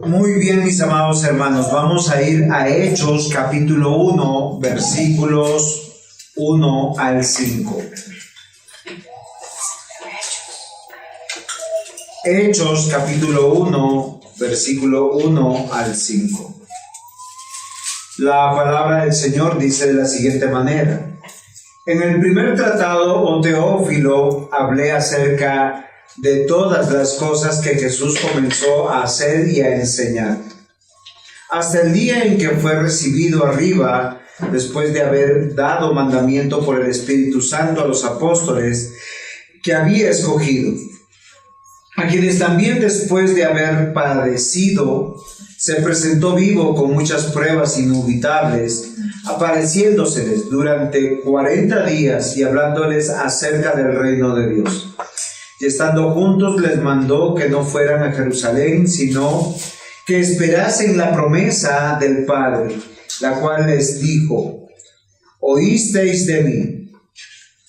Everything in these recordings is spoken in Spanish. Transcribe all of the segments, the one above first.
Muy bien, mis amados hermanos, vamos a ir a Hechos capítulo 1, versículos 1 al 5. Hechos capítulo 1, versículo 1 al 5. La palabra del Señor dice de la siguiente manera: En el primer tratado, oh Teófilo, hablé acerca de todas las cosas que Jesús comenzó a hacer y a enseñar, hasta el día en que fue recibido arriba, después de haber dado mandamiento por el Espíritu Santo a los apóstoles que había escogido, a quienes también después de haber padecido, se presentó vivo con muchas pruebas indubitables, apareciéndoseles durante 40 días y hablándoles acerca del reino de Dios. Y estando juntos les mandó que no fueran a Jerusalén, sino que esperasen la promesa del Padre, la cual les dijo: oísteis de mí,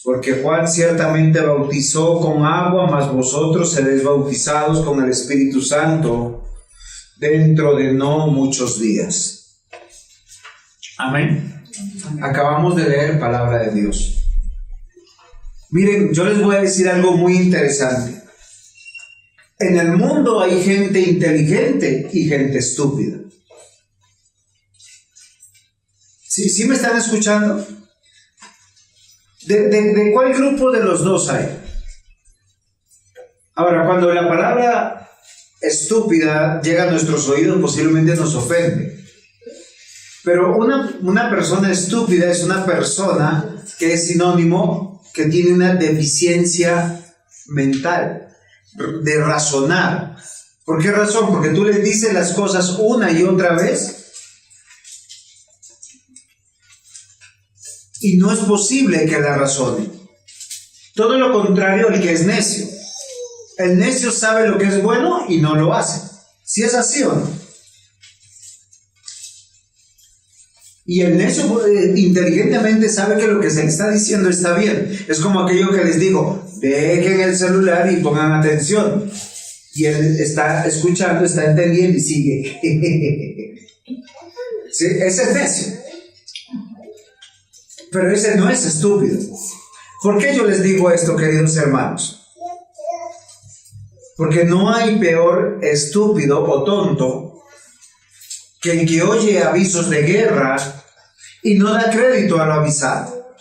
porque Juan ciertamente bautizó con agua, mas vosotros seréis bautizados con el Espíritu Santo dentro de no muchos días. Amén. Acabamos de leer palabra de Dios. Miren, yo les voy a decir algo muy interesante. En el mundo hay gente inteligente y gente estúpida. ¿Sí me están escuchando? ¿De cuál grupo de los dos hay? Ahora, cuando la palabra estúpida llega a nuestros oídos, posiblemente nos ofende. Pero una persona estúpida es una persona que es sinónimo que tiene una deficiencia mental, de razonar. ¿Por qué razón? Porque tú les dices las cosas una y otra vez y no es posible que la razone. Todo lo contrario al que es necio. El necio sabe lo que es bueno y no lo hace. ¿Sí es así o no? Y el necio inteligentemente sabe que lo que se le está diciendo está bien. Es como aquello que les digo: dejen el celular y pongan atención. Y él está escuchando, está entendiendo y sigue. ¿Sí? Ese es necio. Pero ese no es estúpido. ¿Por qué yo les digo esto, queridos hermanos? Porque no hay peor estúpido o tonto que el que oye avisos de guerra y no da crédito a lo avisado.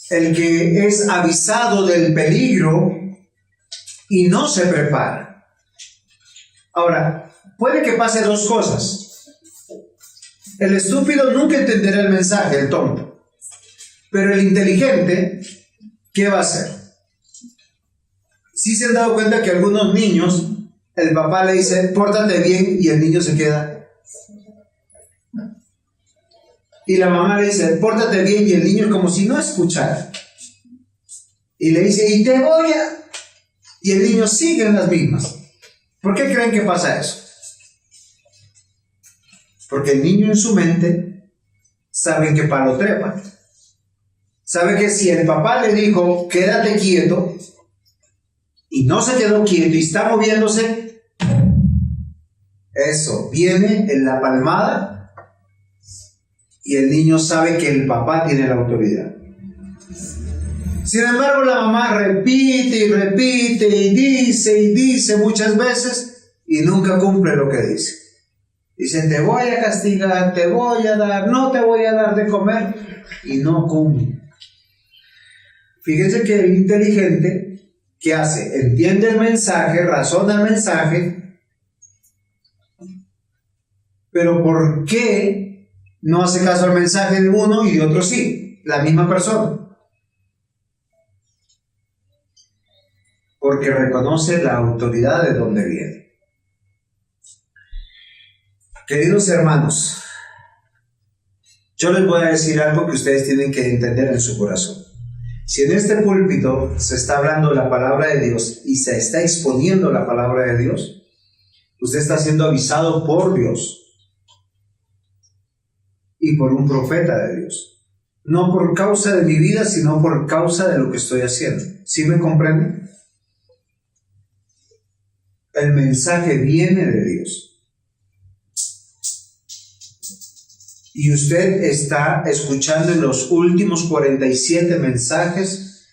El que es avisado del peligro y no se prepara. Ahora, puede que pase dos cosas. El estúpido nunca entenderá el mensaje, el tonto. Pero el inteligente, ¿qué va a hacer? ¿Sí se han dado cuenta que algunos niños, el papá le dice: pórtate bien, y el niño se queda? Y la mamá le dice: pórtate bien, y el niño es como si no escuchara. Y le dice: y te voy a... Y el niño sigue en las mismas. ¿Por qué creen que pasa eso? Porque el niño en su mente sabe que palo trepa. Sabe que si el papá le dijo: quédate quieto, y no se quedó quieto y está moviéndose, eso, viene en la palmada, y el niño sabe que el papá tiene la autoridad. Sin embargo, la mamá repite y repite y dice muchas veces y nunca cumple lo que dice. Dice: te voy a castigar, te voy a dar, no te voy a dar de comer, y no cumple. Fíjense que el inteligente, ¿qué hace? Entiende el mensaje, razona el mensaje, pero ¿por qué no hace caso al mensaje de uno y de otro sí? La misma persona. Porque reconoce la autoridad de donde viene. Queridos hermanos, yo les voy a decir algo que ustedes tienen que entender en su corazón. Si en este púlpito se está hablando la palabra de Dios y se está exponiendo la palabra de Dios, usted está siendo avisado por Dios y por un profeta de Dios. No por causa de mi vida, sino por causa de lo que estoy haciendo. ¿Sí me comprenden? El mensaje viene de Dios. Y usted está escuchando en los últimos 47 mensajes,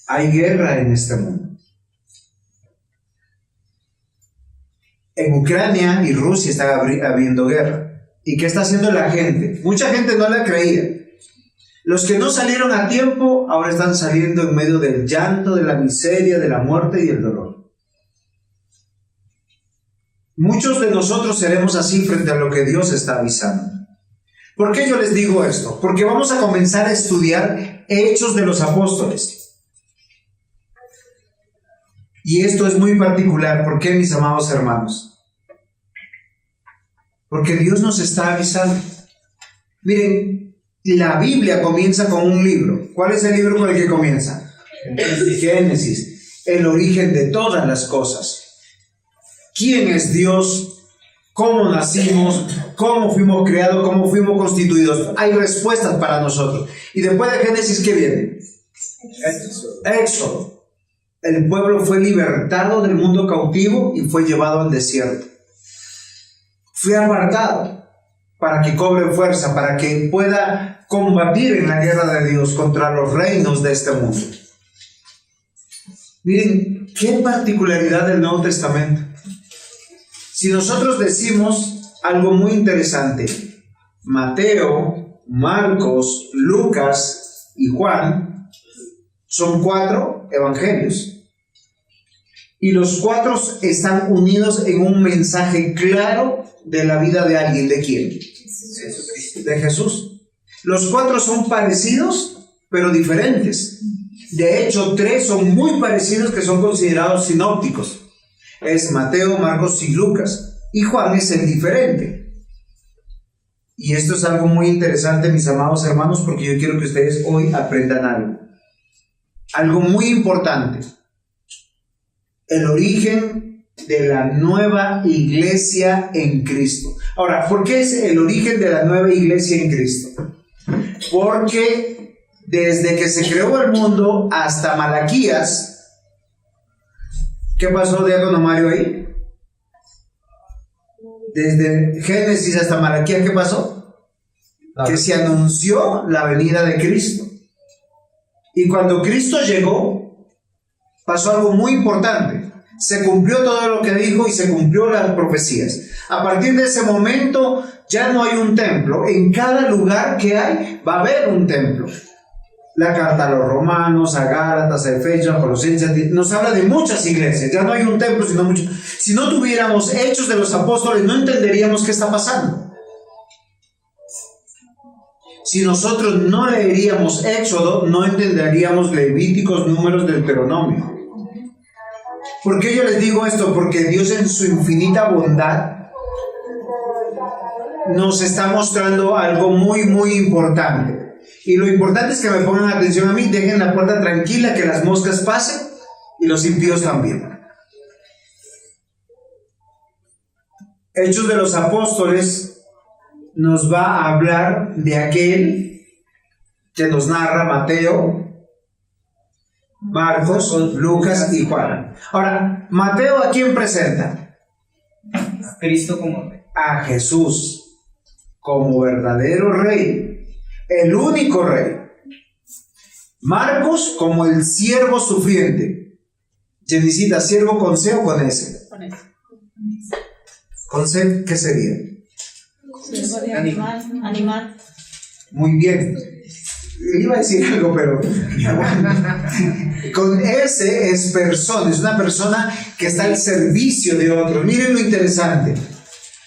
hay guerra en este mundo. En Ucrania y Rusia está habiendo guerra. ¿Y qué está haciendo la gente? Mucha gente no la creía. Los que no salieron a tiempo ahora están saliendo en medio del llanto, de la miseria, de la muerte y el dolor. Muchos de nosotros seremos así frente a lo que Dios está avisando. ¿Por qué yo les digo esto? Porque vamos a comenzar a estudiar Hechos de los Apóstoles. Y esto es muy particular. ¿Por qué, mis amados hermanos? Porque Dios nos está avisando. Miren, la Biblia comienza con un libro. ¿Cuál es el libro con el que comienza? Génesis, el origen de todas las cosas. ¿Quién es Dios? ¿Cómo nacimos? ¿Cómo fuimos creados? ¿Cómo fuimos constituidos? Hay respuestas para nosotros. Y después de Génesis, ¿qué viene? Éxodo. El pueblo fue libertado del mundo cautivo y fue llevado al desierto. Fue apartado para que cobre fuerza, para que pueda combatir en la guerra de Dios contra los reinos de este mundo. Miren, qué particularidad del Nuevo Testamento. Si nosotros decimos algo muy interesante, Mateo, Marcos, Lucas y Juan son 4 evangelios. Y los 4 están unidos en un mensaje claro de la vida de alguien. ¿De quién? De Jesús. Los 4 son parecidos, pero diferentes. De hecho, 3 son muy parecidos que son considerados sinópticos. Es Mateo, Marcos y Lucas. Y Juan es el diferente. Y esto es algo muy interesante, mis amados hermanos, porque yo quiero que ustedes hoy aprendan algo. Algo muy importante. El origen de la nueva iglesia en Cristo. Ahora, ¿por qué es el origen de la nueva iglesia en Cristo? Porque desde que se creó el mundo hasta Malaquías, ¿qué pasó, diácono Mario, ahí? Desde Génesis hasta Malaquías, ¿qué pasó? Que se anunció la venida de Cristo. Y cuando Cristo llegó, pasó algo muy importante. Se cumplió todo lo que dijo y se cumplió las profecías. A partir de ese momento ya no hay un templo. En cada lugar que hay va a haber un templo. La carta a los romanos, a Gálatas, a Efesios, a Colosenses, nos habla de muchas iglesias. Ya no hay un templo, sino muchos. Si no tuviéramos Hechos de los Apóstoles, no entenderíamos qué está pasando. Si nosotros no leeríamos Éxodo, no entenderíamos Levíticos, Números, Deuteronomio. ¿Por qué yo les digo esto? Porque Dios en su infinita bondad nos está mostrando algo muy, muy importante. Y lo importante es que me pongan atención a mí, dejen la puerta tranquila, que las moscas pasen y los impíos también. Hechos de los Apóstoles nos va a hablar de aquel que nos narra Mateo, Marcos, Lucas y Juan. Ahora, Mateo, ¿a quién presenta? A Cristo como rey. A Jesús como verdadero rey, el único rey. Marcos como el siervo sufriente. Jenicita, ¿siervo con C o con S? Con S. ¿Con C qué sería? Siervo de animal. Muy bien. Iba a decir algo, pero con S es persona, es una persona que está al servicio de otros. Miren lo interesante.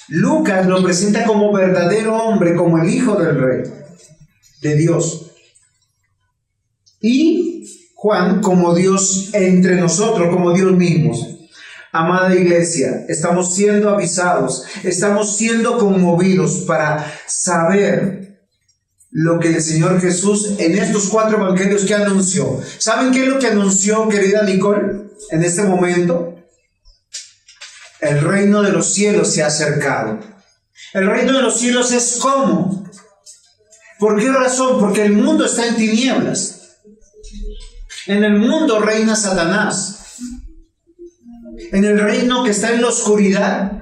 Lucas lo presenta como verdadero hombre, como el hijo del rey, de Dios. Y Juan como Dios entre nosotros, como Dios mismos. Amada iglesia, estamos siendo avisados, estamos siendo conmovidos para saber lo que el Señor Jesús en estos 4 evangelios que anunció. ¿Saben qué es lo que anunció, querida Nicole, en este momento? El reino de los cielos se ha acercado. El reino de los cielos es ¿cómo? ¿Por qué razón? Porque el mundo está en tinieblas. En el mundo reina Satanás. en el reino que está en la oscuridad,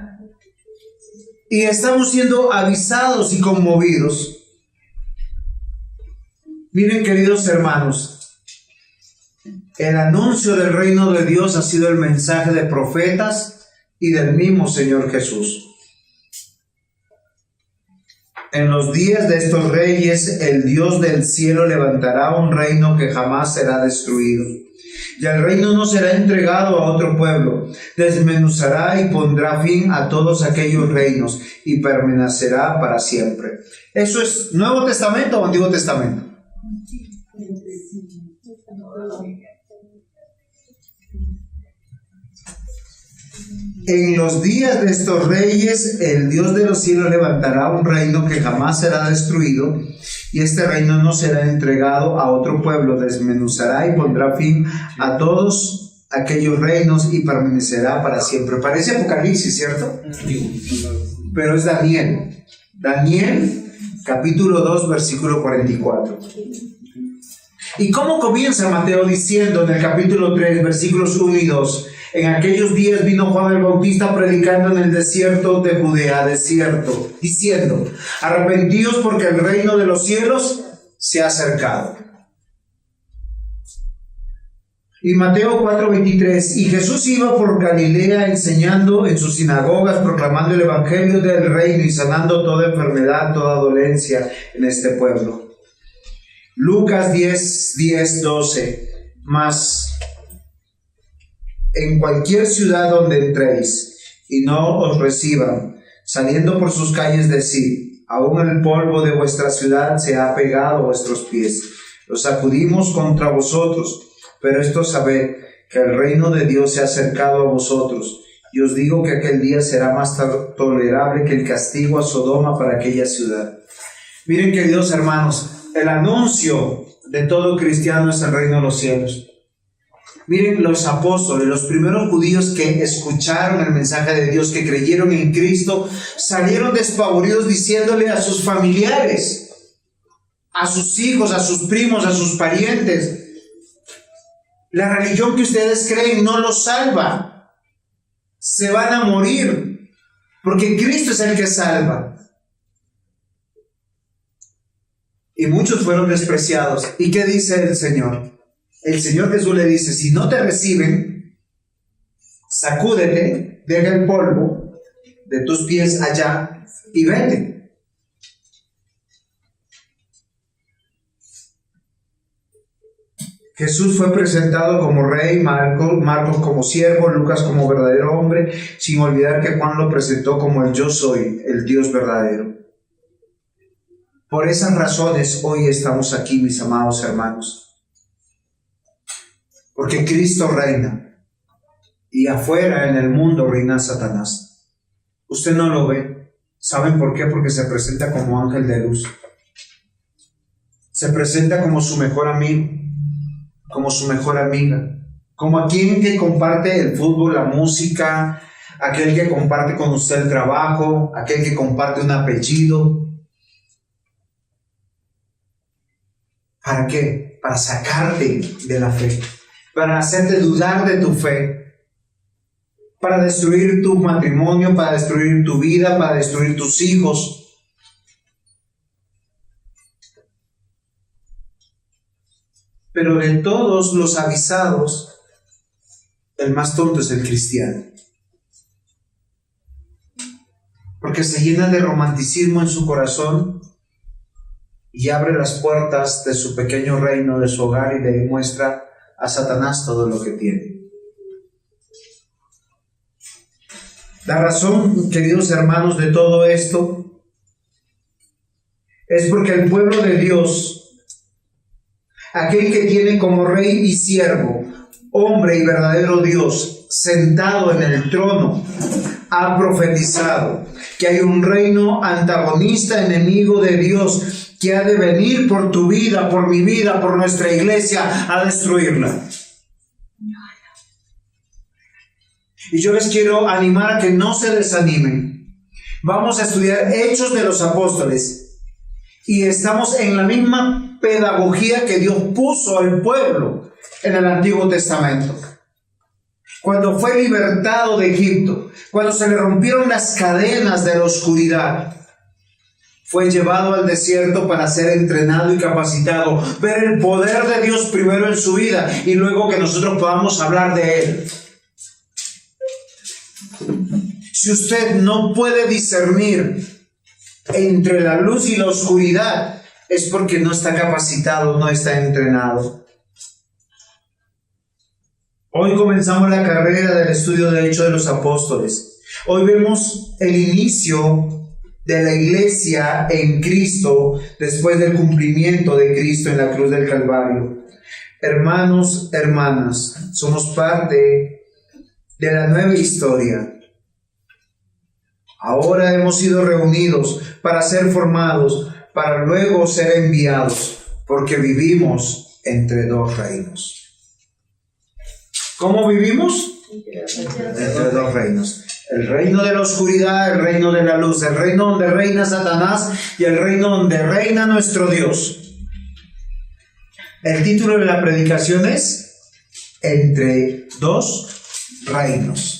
y estamos siendo avisados y conmovidos. Miren, queridos hermanos, el anuncio del reino de Dios ha sido el mensaje de profetas y del mismo Señor Jesús. En los días de estos reyes, el Dios del cielo levantará un reino que jamás será destruido. Y el reino no será entregado a otro pueblo. Desmenuzará y pondrá fin a todos aquellos reinos y permanecerá para siempre. ¿Eso es Nuevo Testamento o Antiguo Testamento? En los días de estos reyes, el Dios de los cielos levantará un reino que jamás será destruido, y este reino no será entregado a otro pueblo. Desmenuzará y pondrá fin a todos aquellos reinos y permanecerá para siempre. Parece Apocalipsis, ¿cierto? Pero es Daniel. Daniel, capítulo 2, versículo 44. ¿Y cómo comienza Mateo diciendo en el capítulo 3, versículos 1 y 2? En aquellos días vino Juan el Bautista predicando en el desierto de Judea, diciendo: arrepentíos porque el reino de los cielos se ha acercado. Y Mateo 4:23, y Jesús iba por Galilea enseñando en sus sinagogas, proclamando el evangelio del reino y sanando toda enfermedad, toda dolencia en este pueblo. Lucas 10:12, mas en cualquier ciudad donde entréis y no os reciban, saliendo por sus calles, decid: aún el polvo de vuestra ciudad se ha pegado a vuestros pies. Los sacudimos contra vosotros, pero esto sabed, que el reino de Dios se ha acercado a vosotros. Y os digo que aquel día será más tolerable que el castigo a Sodoma para aquella ciudad. Miren, queridos hermanos, el anuncio de todo cristiano es el reino de los cielos. Miren, los apóstoles, los primeros judíos que escucharon el mensaje de Dios, que creyeron en Cristo, salieron despavoridos diciéndole a sus familiares, a sus hijos, a sus primos, a sus parientes: la religión que ustedes creen no los salva, se van a morir, porque Cristo es el que salva. Y muchos fueron despreciados. ¿Y qué dice el Señor? El Señor Jesús le dice: si no te reciben, sacúdete, deja el polvo de tus pies allá y vete. Jesús fue presentado como rey, Marcos como siervo, Lucas como verdadero hombre, sin olvidar que Juan lo presentó como el yo soy, el Dios verdadero. Por esas razones hoy estamos aquí, mis amados hermanos. Porque Cristo reina, y afuera en el mundo reina Satanás. Usted no lo ve. ¿Saben por qué? Porque se presenta como ángel de luz. Se presenta como su mejor amigo, como su mejor amiga, como aquel que comparte el fútbol, la música, aquel que comparte con usted el trabajo, aquel que comparte un apellido. ¿Para qué? Para sacarte de la fe, para hacerte dudar de tu fe, para destruir tu matrimonio, para destruir tu vida, para destruir tus hijos. Pero de todos los avisados, el más tonto es el cristiano, porque se llena de romanticismo en su corazón y abre las puertas de su pequeño reino, de su hogar, y le muestra a Satanás todo lo que tiene. La razón, queridos hermanos, de todo esto es porque el pueblo de Dios, aquel que tiene como rey y siervo, hombre y verdadero Dios, sentado en el trono, ha profetizado que hay un reino antagonista, enemigo de Dios, que ha de venir por tu vida, por mi vida, por nuestra iglesia, a destruirla. Y yo les quiero animar a que no se desanimen. Vamos a estudiar Hechos de los Apóstoles, y estamos en la misma pedagogía que Dios puso al pueblo en el Antiguo Testamento. cuando fue libertado de Egipto, cuando se le rompieron las cadenas de la oscuridad, fue llevado al desierto para ser entrenado y capacitado, ver el poder de Dios primero en su vida y luego que nosotros podamos hablar de Él. Si usted no puede discernir entre la luz y la oscuridad, es porque no está capacitado, no está entrenado. Hoy comenzamos la carrera del estudio del Hechos de los Apóstoles. Hoy vemos el inicio de la iglesia en Cristo después del cumplimiento de Cristo en la cruz del Calvario. Hermanos, hermanas, somos parte de la nueva historia. Ahora hemos sido reunidos para ser formados, para luego ser enviados, porque vivimos entre dos reinos. ¿Cómo vivimos? Entre dos reinos. El reino de la oscuridad, el reino de la luz, el reino donde reina Satanás y el reino donde reina nuestro Dios. El título de la predicación es Entre dos reinos.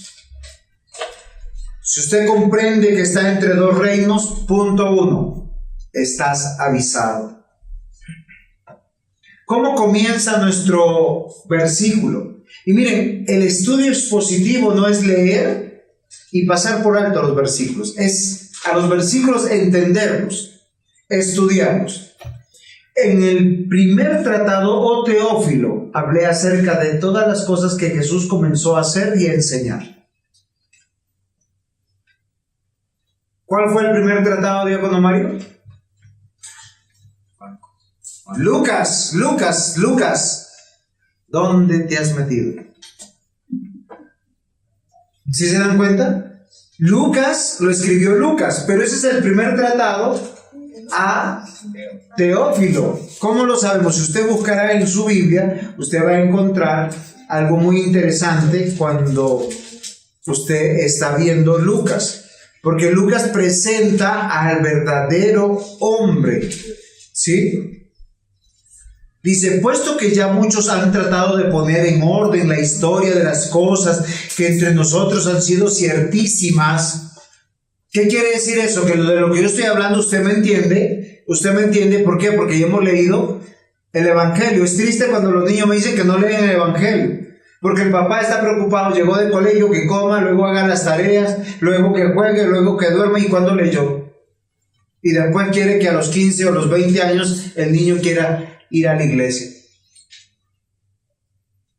Si usted comprende que está entre dos reinos, punto 1, estás avisado. ¿Cómo comienza nuestro versículo? Y miren, el estudio expositivo no es leer y pasar por alto los versículos, es a los versículos entenderlos, estudiarlos. En el primer tratado, o Teófilo, hablé acerca de todas las cosas que Jesús comenzó a hacer y a enseñar. ¿Cuál fue el primer tratado, diácono Mario? Lucas. ¿Dónde te has metido? ¿Sí se dan cuenta? Lucas lo escribió Lucas, pero ese es el primer tratado a Teófilo. ¿Cómo lo sabemos? Si usted buscará en su Biblia, usted va a encontrar algo muy interesante cuando usted está viendo Lucas, porque Lucas presenta al verdadero hombre, ¿sí? Dice, puesto que ya muchos han tratado de poner en orden la historia de las cosas que entre nosotros han sido ciertísimas. ¿Qué quiere decir eso? Que de lo que yo estoy hablando usted me entiende. ¿Usted me entiende? ¿Por qué? Porque ya hemos leído el Evangelio. Es triste cuando los niños me dicen que no leen el Evangelio. Porque el papá está preocupado, llegó del colegio, que coma, luego haga las tareas, luego que juegue, luego que duerma y cuando leyó. Y después quiere que a los 15 o los 20 años el niño quiera ir a la iglesia.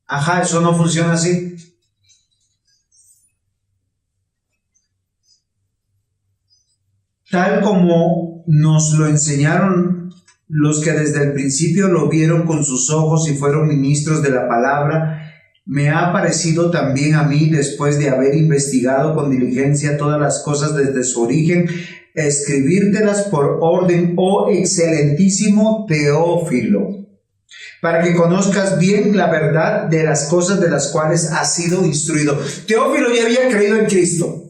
Ajá, eso no funciona así. Tal como nos lo enseñaron los que desde el principio lo vieron con sus ojos y fueron ministros de la palabra, me ha parecido también a mí, después de haber investigado con diligencia todas las cosas desde su origen, escribírtelas por orden, oh excelentísimo Teófilo, para que conozcas bien la verdad de las cosas de las cuales has sido instruido. Teófilo ya había creído en Cristo.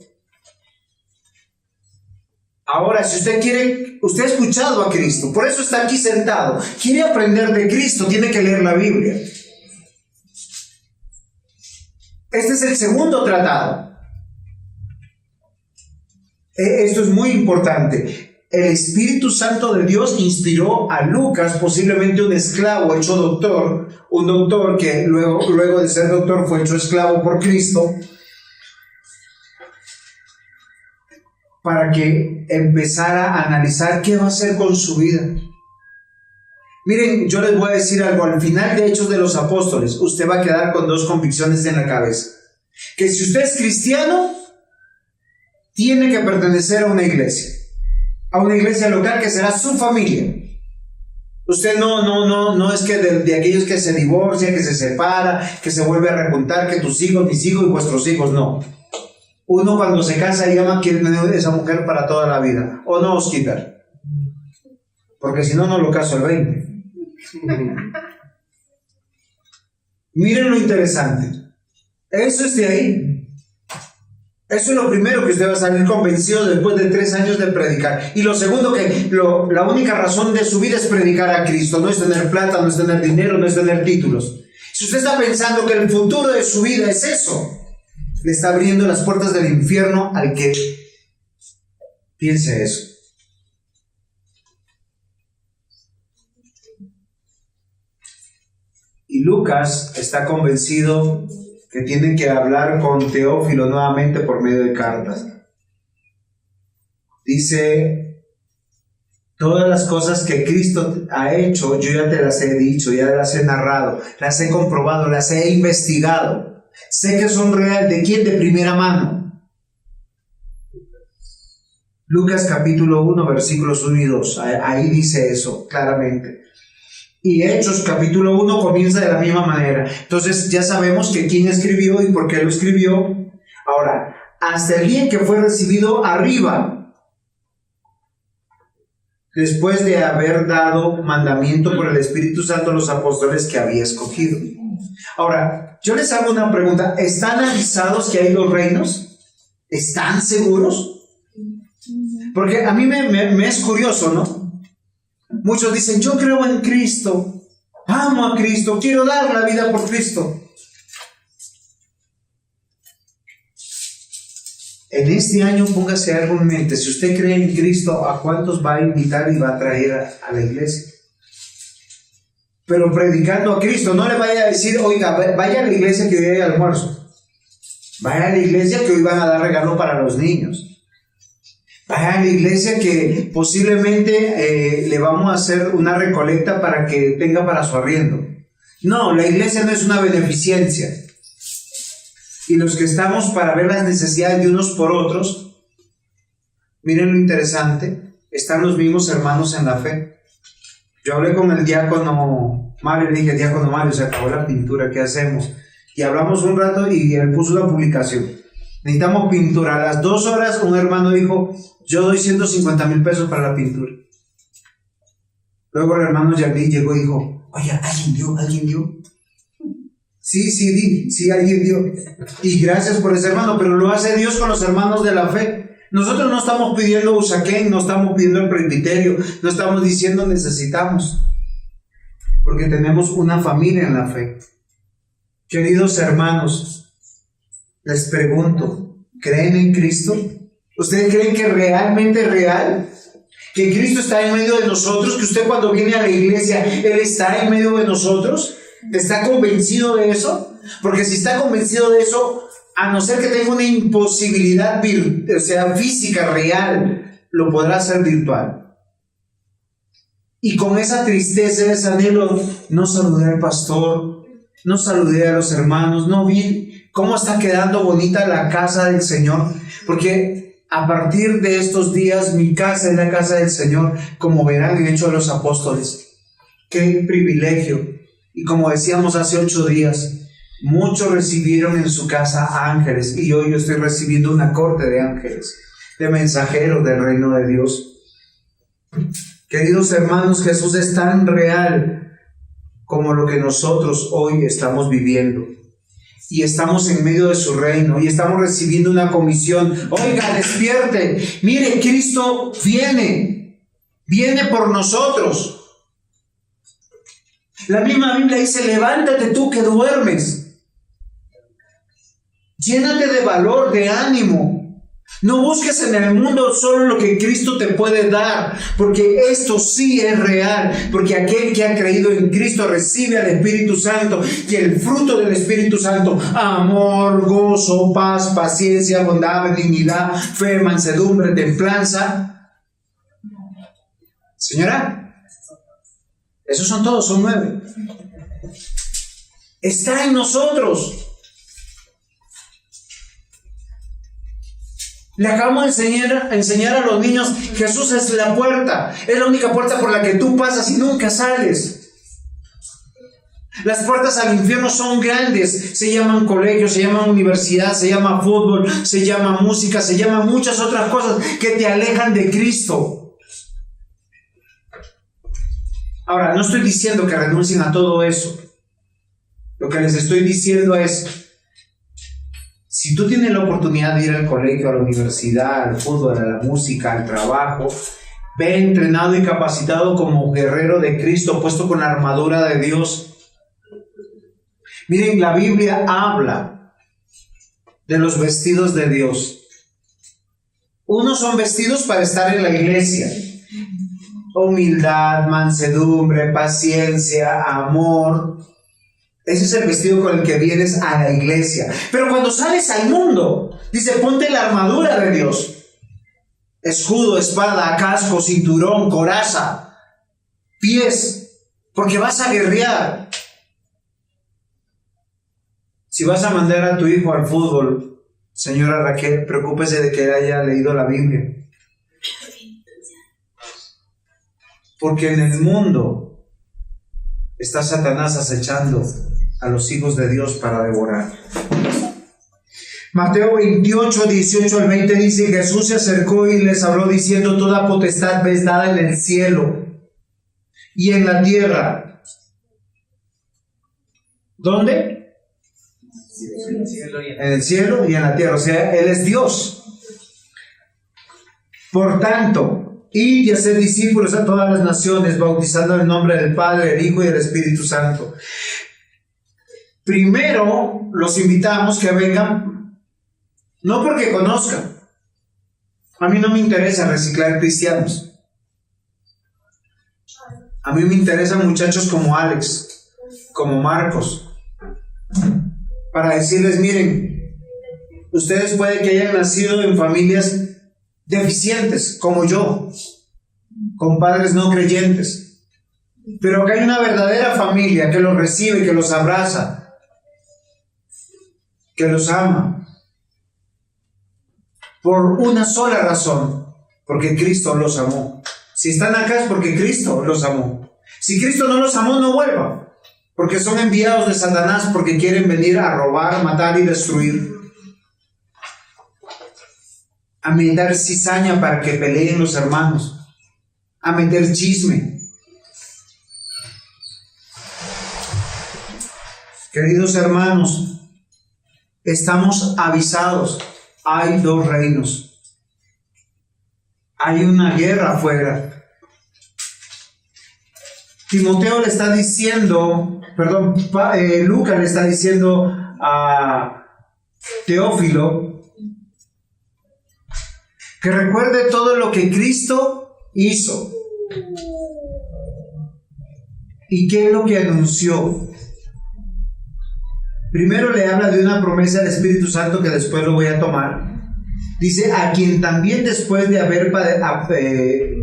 Ahora, si usted quiere, usted ha escuchado a Cristo, por eso está aquí sentado. Quiere aprender de Cristo, tiene que leer la Biblia. Este es el segundo tratado. Esto es muy importante. El Espíritu Santo de Dios inspiró a Lucas, posiblemente un esclavo hecho doctor, un doctor que luego de ser doctor fue hecho esclavo por Cristo, para que empezara a analizar qué va a hacer con su vida. Miren, yo les voy a decir algo, al final de Hechos de los Apóstoles, usted va a quedar con dos convicciones en la cabeza. Que si usted es cristiano, tiene que pertenecer a una iglesia local que será su familia. Usted no es que de aquellos que se divorcia, que se separa, que se vuelve a rejuntar, que tus hijos, mis hijos y vuestros hijos, no. Uno cuando se casa y ama quiere tener esa mujer para toda la vida, ¿o no, Osquitar? Porque si no, no lo caso el 20. Miren lo interesante. Eso es de ahí. Eso es lo primero que usted va a salir convencido después de 3 años de predicar. Y lo segundo, que la única razón de su vida es predicar a Cristo. No es tener plata, no es tener dinero, no es tener títulos. Si usted está pensando que el futuro de su vida es eso, Le está abriendo las puertas del infierno al que piense eso. Y Lucas está convencido que tiene que hablar con Teófilo nuevamente por medio de cartas. Dice, todas las cosas que Cristo ha hecho, yo ya te las he dicho, ya las he narrado, las he comprobado, las he investigado. Sé que son reales. ¿De quién? De primera mano. Lucas capítulo 1, versículos 1 y 2. Ahí dice eso claramente. Y Hechos capítulo 1 comienza de la misma manera. Entonces ya sabemos que quién escribió y por qué lo escribió. Ahora, hasta el día en que fue recibido arriba, después de haber dado mandamiento por el Espíritu Santo a los apóstoles que había escogido. Ahora, yo les hago una pregunta. ¿Están avisados que hay dos reinos? ¿Están seguros? Porque a mí me es curioso, ¿no? Muchos dicen, yo creo en Cristo, amo a Cristo, quiero dar la vida por Cristo. En este año póngase algo en mente. Si usted cree en Cristo, ¿a cuántos va a invitar y va a traer a la iglesia? Pero predicando a Cristo, no le vaya a decir, oiga, vaya a la iglesia que hoy hay almuerzo. Vaya a la iglesia que hoy van a dar regalo para los niños. Vaya a la iglesia que posiblemente le vamos a hacer una recolecta para que tenga para su arriendo. No, la iglesia no es una beneficencia. Y los que estamos para ver las necesidades de unos por otros, miren lo interesante, están los mismos hermanos en la fe. Yo hablé con el diácono Mario, le dije, diácono Mario, se acabó la pintura, ¿qué hacemos? Y hablamos un rato y él puso una publicación. Necesitamos pintura. A las 2 horas un hermano dijo, yo doy 150,000 pesos para la pintura. Luego el hermano Yagli llegó y dijo, oye, ¿alguien dio? Sí, alguien dio. Y gracias por ese hermano, pero lo hace Dios con los hermanos de la fe. Nosotros no estamos pidiendo usaquén, no estamos pidiendo el presbiterio, no estamos diciendo necesitamos, porque tenemos una familia en la fe. Queridos hermanos, les pregunto, ¿creen en Cristo? ¿Ustedes creen que realmente es real? ¿Que Cristo está en medio de nosotros? ¿Que usted cuando viene a la iglesia, Él está en medio de nosotros? ¿Está convencido de eso? Porque si está convencido de eso, a no ser que tenga una imposibilidad física, real, lo podrá hacer virtual. Y con esa tristeza, ese anhelo, no saludé al pastor, no saludé a los hermanos, no vi cómo está quedando bonita la casa del Señor, porque a partir de estos días mi casa es la casa del Señor, como verán en Hechos de los Apóstoles. ¡Qué privilegio! Y como decíamos hace 8 días, muchos recibieron en su casa ángeles, y hoy yo estoy recibiendo una corte de ángeles, de mensajeros del reino de Dios. Queridos hermanos, Jesús es tan real como lo que nosotros hoy estamos viviendo. Y estamos en medio de su reino y estamos recibiendo una comisión. Oiga, despierte. Mire, Cristo viene por nosotros. La misma Biblia dice, levántate tú que duermes. Llénate de valor, de ánimo. No busques en el mundo solo lo que Cristo te puede dar, porque esto sí es real, porque aquel que ha creído en Cristo recibe al Espíritu Santo, y el fruto del Espíritu Santo, amor, gozo, paz, paciencia, bondad, benignidad, fe, mansedumbre, templanza. Señora, esos son todos, son 9. Está en nosotros. Le acabamos de enseñar a los niños, Jesús es la puerta, es la única puerta por la que tú pasas y nunca sales. Las puertas al infierno son grandes, se llaman colegio, se llaman universidad, se llama fútbol, se llama música, se llaman muchas otras cosas que te alejan de Cristo. Ahora, no estoy diciendo que renuncien a todo eso. Lo que les estoy diciendo es, si tú tienes la oportunidad de ir al colegio, a la universidad, al fútbol, a la música, al trabajo, ve entrenado y capacitado como guerrero de Cristo, puesto con la armadura de Dios. Miren, la Biblia habla de los vestidos de Dios. Unos son vestidos para estar en la iglesia. Humildad, mansedumbre, paciencia, amor. Ese es el vestido con el que vienes a la iglesia. Pero cuando sales al mundo, dice, ponte la armadura de Dios. Escudo, espada, casco, cinturón, coraza, pies, porque vas a guerrear. Si vas a mandar a tu hijo al fútbol, señora Raquel, preocúpese de que él haya leído la Biblia. Porque en el mundo está Satanás acechando a los hijos de Dios para devorar. Mateo 28, 18 al 20 dice, Jesús se acercó y les habló diciendo, toda potestad me es dada en el cielo y en la tierra. ¿Dónde? En el cielo y en la tierra. O sea, Él es Dios. Por tanto, id y haced discípulos a todas las naciones, bautizando en el nombre del Padre, del Hijo y del Espíritu Santo. Primero los invitamos que vengan, no porque conozcan. A mí no me interesa reciclar cristianos. A mí me interesan muchachos como Alex, como Marcos, para decirles, miren, ustedes puede que hayan nacido en familias deficientes, como yo, con padres no creyentes, pero que hay una verdadera familia que los recibe, que los abraza, que los ama, por una sola razón, porque Cristo los amó. Si están acá es porque Cristo los amó. Si Cristo no los amó, no vuelvan, porque son enviados de Satanás, porque quieren venir a robar, matar y destruir, a meter cizaña para que peleen los hermanos, a meter chisme. Queridos hermanos, estamos avisados. Hay dos reinos. Hay una guerra afuera. Timoteo le está diciendo, Lucas le está diciendo a Teófilo que recuerde todo lo que Cristo hizo y qué es lo que anunció. Primero le habla de una promesa del Espíritu Santo que después lo voy a tomar. Dice, a quien también después de haber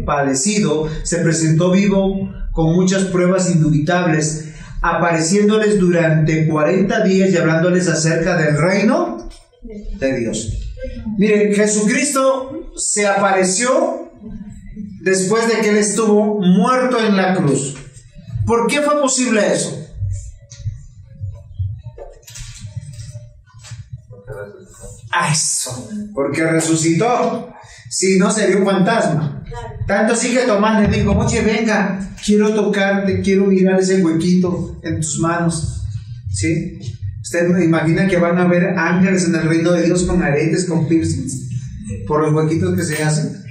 padecido, se presentó vivo con muchas pruebas indubitables, apareciéndoles durante 40 días y hablándoles acerca del reino de Dios. Miren, Jesucristo se apareció después de que Él estuvo muerto en la cruz. ¿Por qué fue posible eso? Eso, porque resucitó. Si no, sería un fantasma. Tanto así que Tomás le dijo, oye, venga, quiero tocarte, quiero mirar ese huequito en tus manos. ¿Sí? Usted me imagina que van a ver ángeles en el reino de Dios con aretes, con piercings, por los huequitos que se hacen.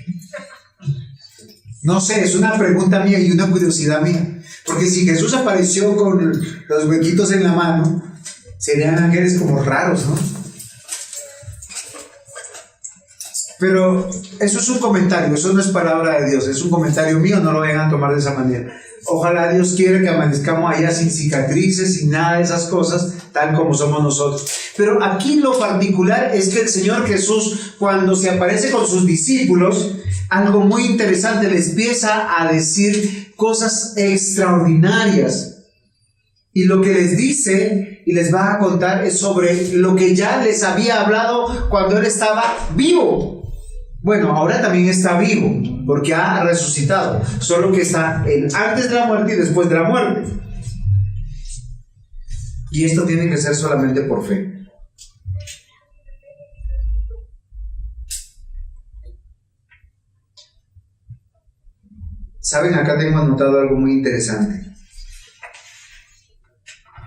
No sé, es una pregunta mía y una curiosidad mía. Porque si Jesús apareció con los huequitos en la mano, serían ángeles como raros, ¿no? Pero eso es un comentario, eso no es palabra de Dios, es un comentario mío, no lo vayan a tomar de esa manera. Ojalá Dios quiera que amanezcamos allá sin cicatrices, sin nada de esas cosas, tal como somos nosotros. Pero aquí lo particular es que el Señor Jesús, cuando se aparece con sus discípulos, algo muy interesante, les empieza a decir cosas extraordinarias. Y lo que les dice y les va a contar es sobre lo que ya les había hablado cuando Él estaba vivo. Bueno, ahora también está vivo, porque ha resucitado, solo que está antes de la muerte y después de la muerte. Y esto tiene que ser solamente por fe. Saben, acá tengo anotado algo muy interesante.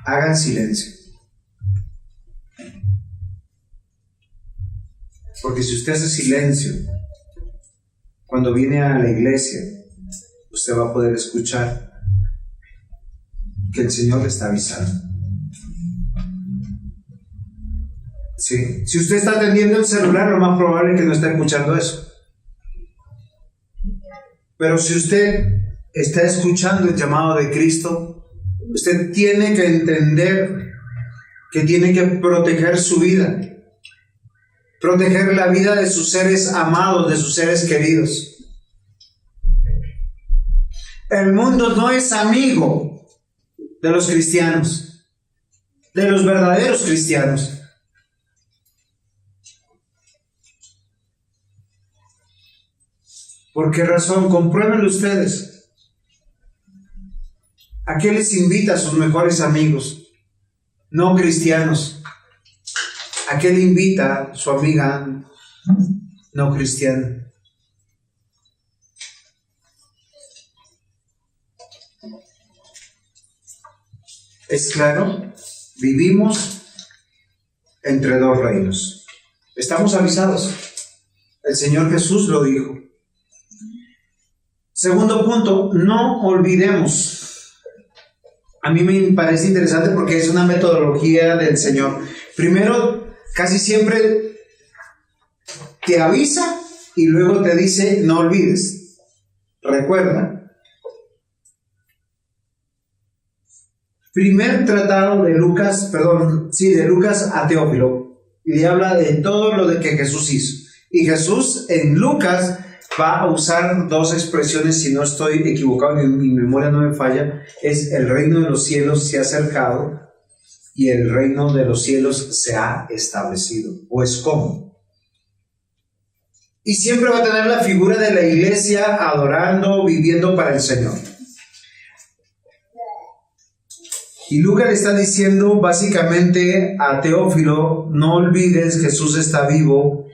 Hagan silencio. Porque si usted hace silencio, cuando viene a la iglesia, usted va a poder escuchar que el Señor le está avisando. Sí. Si usted está atendiendo el celular, lo más probable es que no esté escuchando eso. Pero si usted está escuchando el llamado de Cristo, usted tiene que entender que tiene que proteger su vida, proteger la vida de sus seres amados, de sus seres queridos. El mundo no es amigo de los cristianos, de los verdaderos cristianos. ¿Por qué razón? Compruébenlo ustedes. ¿A qué les invita a sus mejores amigos no cristianos? ¿A qué le invita su amiga no cristiana? Es claro, vivimos entre dos reinos. Estamos avisados. El Señor Jesús lo dijo. Segundo punto, no olvidemos. A mí me parece interesante porque es una metodología del Señor. Primero, casi siempre te avisa y luego te dice, no olvides. Recuerda. Primer tratado de Lucas, de Lucas a Teófilo. Y le habla de todo lo de que Jesús hizo. Y Jesús en Lucas va a usar dos expresiones, si no estoy equivocado y mi memoria no me falla, es el reino de los cielos se ha acercado y el reino de los cielos se ha establecido, o es como. Y siempre va a tener la figura de la iglesia adorando, viviendo para el Señor. Y Lucas le está diciendo básicamente a Teófilo, no olvides, Jesús está vivo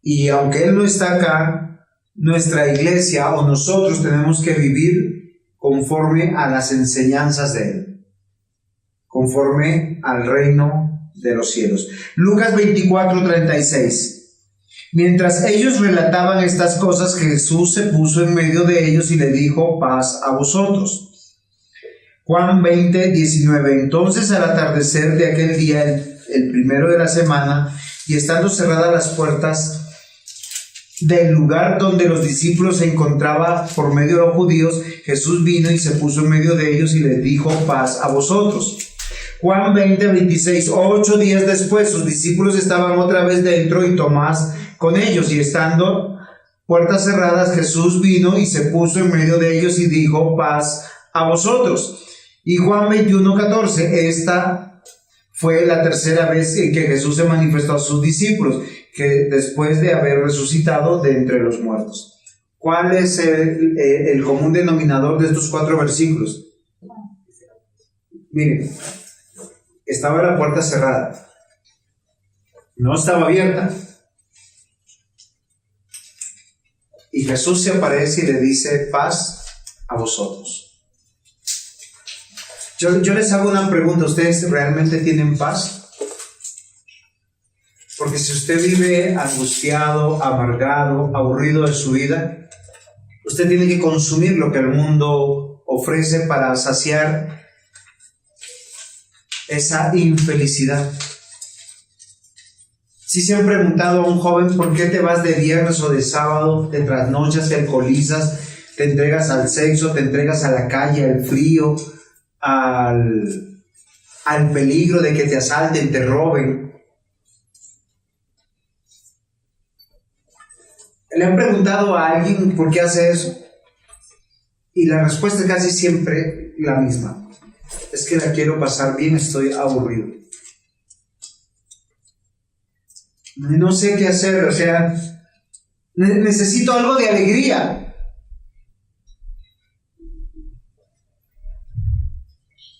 y aunque Él no está acá, nuestra iglesia o nosotros tenemos que vivir conforme a las enseñanzas de Él, conforme al reino de los cielos. Lucas 24:36. Mientras ellos relataban estas cosas, Jesús se puso en medio de ellos y le dijo, paz a vosotros. Juan 20:19. Entonces al atardecer de aquel día, el primero de la semana, y estando cerradas las puertas del lugar donde los discípulos se encontraban por medio de los judíos, Jesús vino y se puso en medio de ellos y les dijo, paz a vosotros. Juan 20:26. 8 días después sus discípulos estaban otra vez dentro y Tomás con ellos, y estando puertas cerradas, Jesús vino y se puso en medio de ellos y dijo, paz a vosotros. Y Juan 21:14. Esta fue la tercera vez en que Jesús se manifestó a sus discípulos, que después de haber resucitado de entre los muertos. ¿Cuál es el común denominador de estos 4 versículos? Miren, estaba la puerta cerrada, no estaba abierta, y Jesús se aparece y le dice, paz a vosotros. Yo les hago una pregunta, ¿ustedes realmente tienen paz? Porque si usted vive angustiado, amargado, aburrido de su vida, usted tiene que consumir lo que el mundo ofrece para saciar esa infelicidad. Si se han preguntado a un joven, ¿por qué te vas de viernes o de sábado, te trasnochas, te alcoholizas, te entregas al sexo, te entregas a la calle, al frío, al peligro de que te asalten, te roben? ¿Le han preguntado a alguien por qué hace eso? Y la respuesta es casi siempre la misma. Es que la quiero pasar bien, estoy aburrido. No sé qué hacer, o sea, necesito algo de alegría.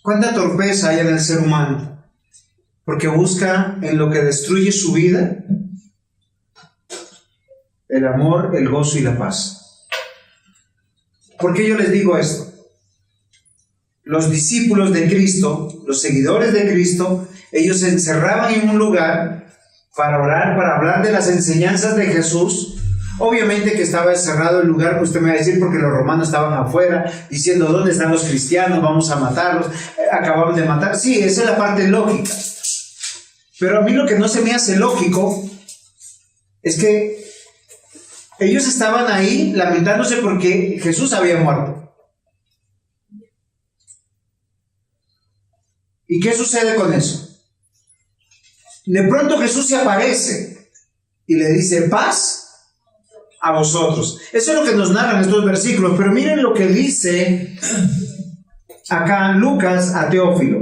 ¿Cuánta torpeza hay en el ser humano? Porque busca en lo que destruye su vida el amor, el gozo y la paz. ¿Por qué yo les digo esto? Los discípulos de Cristo, los seguidores de Cristo, ellos se encerraban en un lugar para orar, para hablar de las enseñanzas de Jesús. Obviamente que estaba encerrado el lugar, usted me va a decir, porque los romanos estaban afuera diciendo, ¿dónde están los cristianos? Vamos a matarlos. Acababan de matar. Sí, esa es la parte lógica. Pero a mí lo que no se me hace lógico es que ellos estaban ahí lamentándose porque Jesús había muerto. ¿Y qué sucede con eso? De pronto Jesús se aparece y le dice, paz a vosotros. Eso es lo que nos narran estos versículos, pero miren lo que dice acá Lucas a Teófilo.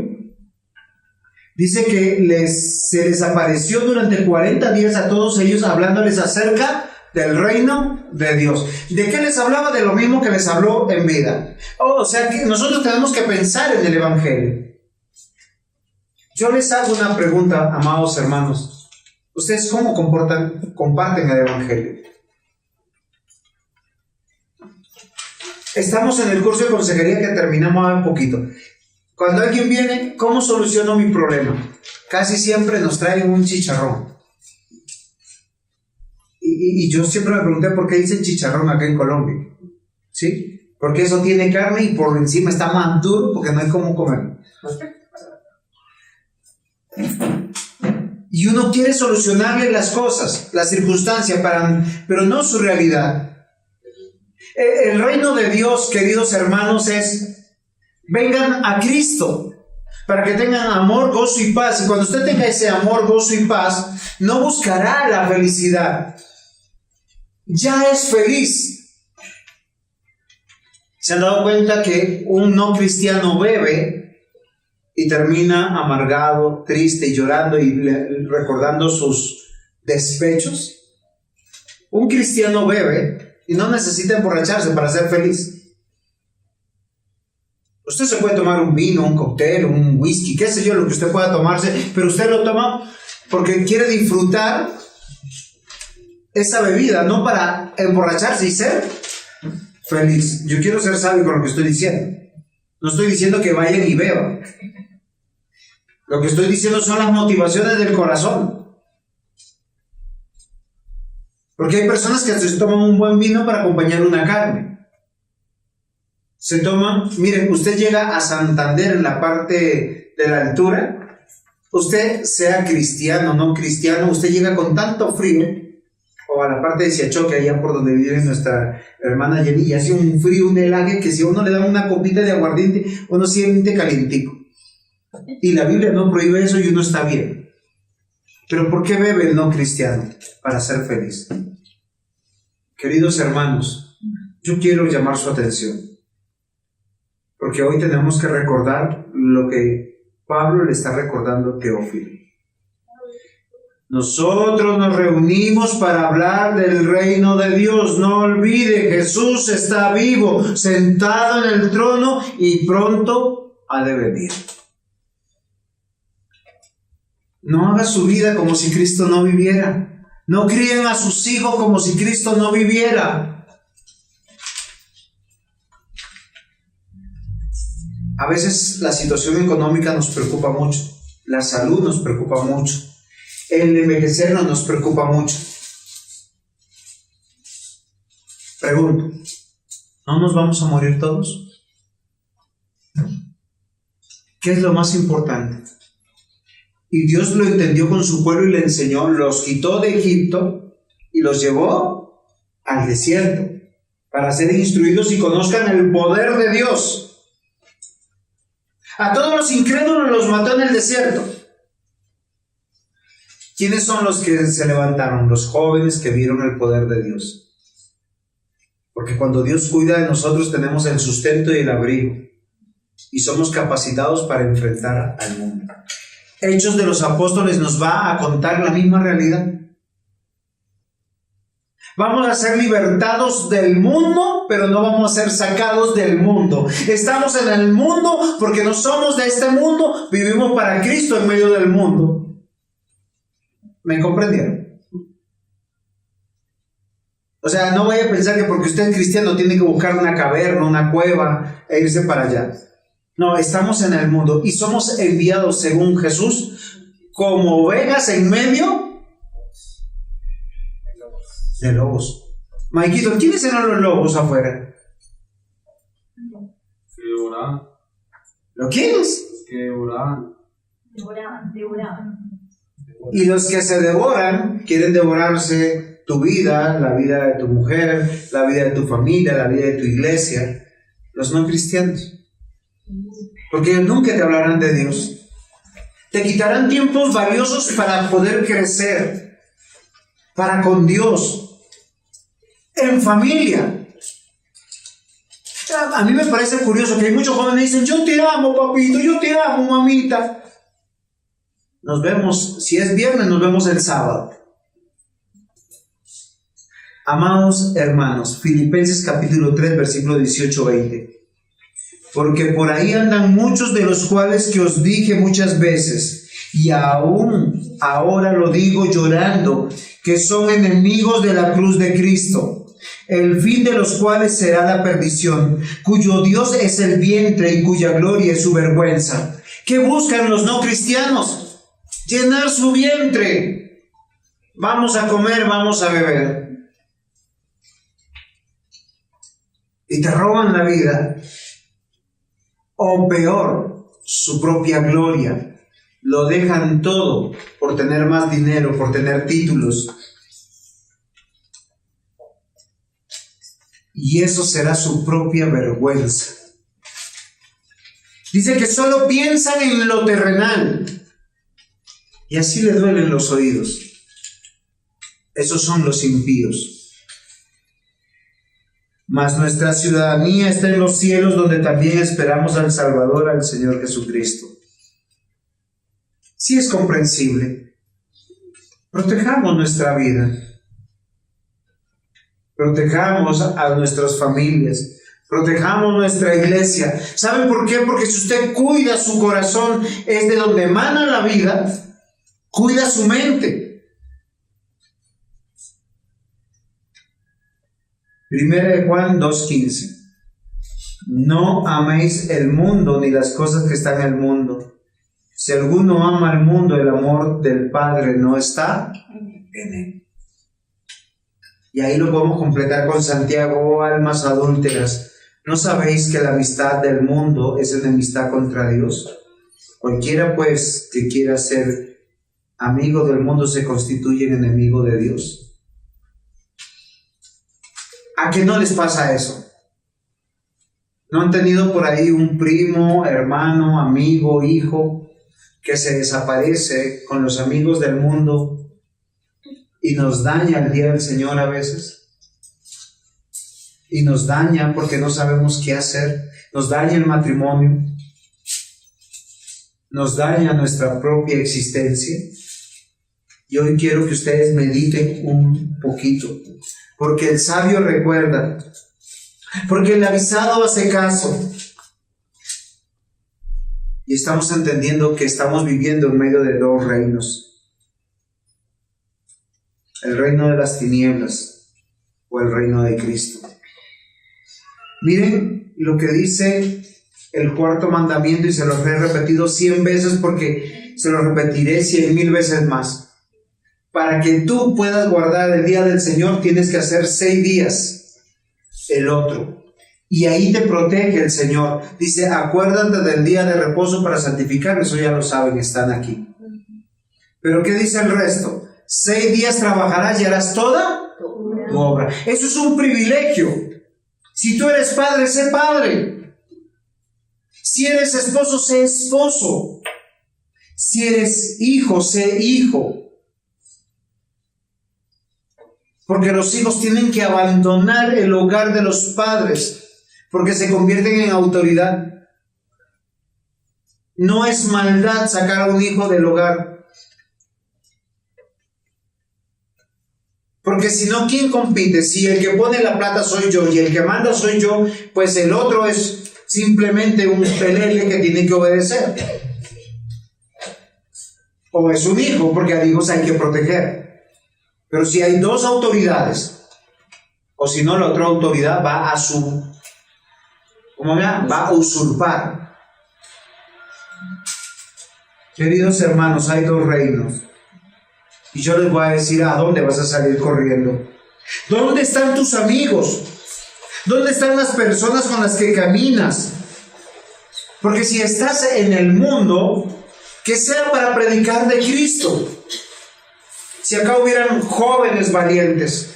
Dice que se les apareció durante 40 días a todos ellos hablándoles acerca del reino de Dios. ¿De qué les hablaba? De lo mismo que les habló en vida. O sea que nosotros tenemos que pensar en el Evangelio. Yo les hago una pregunta, amados hermanos. ¿Ustedes cómo comparten el Evangelio? Estamos en el curso de consejería que terminamos hace poquito. Cuando alguien viene, ¿cómo soluciono mi problema? Casi siempre nos traen un chicharrón. Y yo siempre me pregunté por qué dicen chicharrón acá en Colombia. ¿Sí? Porque eso tiene carne y por encima está más duro porque no hay cómo comer. Y uno quiere solucionarle las cosas, las circunstancias, pero no su realidad. El reino de Dios, queridos hermanos, es: vengan a Cristo para que tengan amor, gozo y paz. Y cuando usted tenga ese amor, gozo y paz, no buscará la felicidad. Ya es feliz. ¿Se han dado cuenta que un no cristiano bebe y termina amargado, triste y llorando y recordando sus despechos? Un cristiano bebe y no necesita emborracharse para ser feliz. Usted se puede tomar un vino, un cóctel, un whisky, qué sé yo, lo que usted pueda tomarse, pero usted lo toma porque quiere disfrutar esa bebida, no para emborracharse y ser feliz. Yo quiero ser sabio con lo que estoy diciendo. No estoy diciendo que vayan y beban. Lo que estoy diciendo son las motivaciones del corazón. Porque hay personas que se toman un buen vino para acompañar una carne. Se toman, miren, usted llega a Santander en la parte de la altura, usted sea cristiano o no cristiano, usted llega con tanto frío, o a la parte de Siachoque, allá por donde vive nuestra hermana Jenny, y hace un frío, un helaje, que si a uno le da una copita de aguardiente, uno siente calientico. Y la Biblia no prohíbe eso y uno está bien. Pero ¿por qué bebe el no cristiano? Para ser feliz. Queridos hermanos, yo quiero llamar su atención, porque hoy tenemos que recordar lo que Pablo le está recordando a Teófilo. Nosotros nos reunimos para hablar del reino de Dios. No olvide, Jesús está vivo, sentado en el trono y pronto ha de venir. No haga su vida como si Cristo no viviera. No críen a sus hijos como si Cristo no viviera. A veces la situación económica nos preocupa mucho. La salud nos preocupa mucho. El envejecernos nos preocupa mucho. Pregunto, ¿no nos vamos a morir todos? ¿Qué es lo más importante? Y Dios lo entendió con su pueblo y le enseñó, los quitó de Egipto y los llevó al desierto para ser instruidos y conozcan el poder de Dios. A todos los incrédulos los mató en el desierto. ¿Quiénes son los que se levantaron? Los jóvenes que vieron el poder de Dios. Porque cuando Dios cuida de nosotros tenemos el sustento y el abrigo y somos capacitados para enfrentar al mundo. Hechos de los Apóstoles nos va a contar la misma realidad. Vamos a ser libertados del mundo, pero no vamos a ser sacados del mundo. Estamos en el mundo porque no somos de este mundo, vivimos para Cristo en medio del mundo. ¿Me comprendieron? O sea, no vaya a pensar que porque usted es cristiano tiene que buscar una caverna, una cueva e irse para allá. No, estamos en el mundo y somos enviados según Jesús como ovejas en medio de lobos. Maikito, ¿quiénes eran los lobos afuera? Que devoraban. ¿Lo quiénes? Que devoraban. Devoraban. Y los que se devoran, quieren devorarse tu vida, la vida de tu mujer, la vida de tu familia, la vida de tu iglesia, los no cristianos. Porque ellos nunca te hablarán de Dios. Te quitarán tiempos valiosos para poder crecer, para con Dios, en familia. A mí me parece curioso que hay muchos jóvenes que dicen, yo te amo, papito, yo te amo, mamita. Nos vemos, si es viernes, nos vemos el sábado. Amados hermanos, Filipenses capítulo 3, versículo 18-20. Porque por ahí andan muchos de los cuales que os dije muchas veces, y aún ahora lo digo llorando, que son enemigos de la cruz de Cristo, el fin de los cuales será la perdición, cuyo Dios es el vientre y cuya gloria es su vergüenza. ¿Qué buscan los no cristianos? Llenar su vientre. Vamos a comer, vamos a beber. Y te roban la vida. O peor, su propia gloria. Lo dejan todo por tener más dinero, por tener títulos. Y eso será su propia vergüenza. Dice que solo piensan en lo terrenal. Y así le duelen los oídos. Esos son los impíos. Mas nuestra ciudadanía está en los cielos, donde también esperamos al Salvador, al Señor Jesucristo. Sí es comprensible. Protejamos nuestra vida. Protejamos a nuestras familias. Protejamos nuestra iglesia. ¿Saben por qué? Porque si usted cuida su corazón, es de donde emana la vida, cuida su mente. Primera de Juan 2:15. No améis el mundo ni las cosas que están en el mundo. Si alguno ama al mundo, el amor del Padre no está en él. Y ahí lo podemos completar con Santiago: oh almas adúlteras, ¿no sabéis que la amistad del mundo es enemistad contra Dios? Cualquiera pues que quiera ser amigo del mundo se constituye en enemigo de Dios. ¿A qué no les pasa eso? ¿No han tenido por ahí un primo, hermano, amigo, hijo que se desaparece con los amigos del mundo y nos daña el día del Señor a veces? Y nos daña porque no sabemos qué hacer, nos daña el matrimonio, nos daña nuestra propia existencia. Y hoy quiero que ustedes mediten un poquito, porque el sabio recuerda, porque el avisado hace caso. Y estamos entendiendo que estamos viviendo en medio de dos reinos: el reino de las tinieblas o el reino de Cristo. Miren lo que dice el cuarto mandamiento, y se lo he repetido 100 veces porque se lo repetiré 100,000 veces más. Para que tú puedas guardar el día del Señor, tienes que hacer 6 días el otro. Y ahí te protege el Señor. Dice, acuérdate del día de reposo para santificarlo. Eso ya lo saben, están aquí. Pero ¿qué dice el resto? 6 días trabajarás y harás toda tu obra. Eso es un privilegio. Si tú eres padre, sé padre. Si eres esposo, sé esposo. Si eres hijo, sé hijo. Porque los hijos tienen que abandonar el hogar de los padres, porque se convierten en autoridad. No es maldad sacar a un hijo del hogar. Porque si no, ¿quién compite? Si el que pone la plata soy yo y el que manda soy yo, pues el otro es simplemente un pelele que tiene que obedecer. O es un hijo, porque a hijos hay que proteger. Pero si hay dos autoridades, o si no, la otra autoridad va a usurpar. Queridos hermanos, hay dos reinos. Y yo les voy a decir a dónde vas a salir corriendo. ¿Dónde están tus amigos? ¿Dónde están las personas con las que caminas? Porque si estás en el mundo, que sea para predicar de Cristo. Si acá hubieran jóvenes valientes,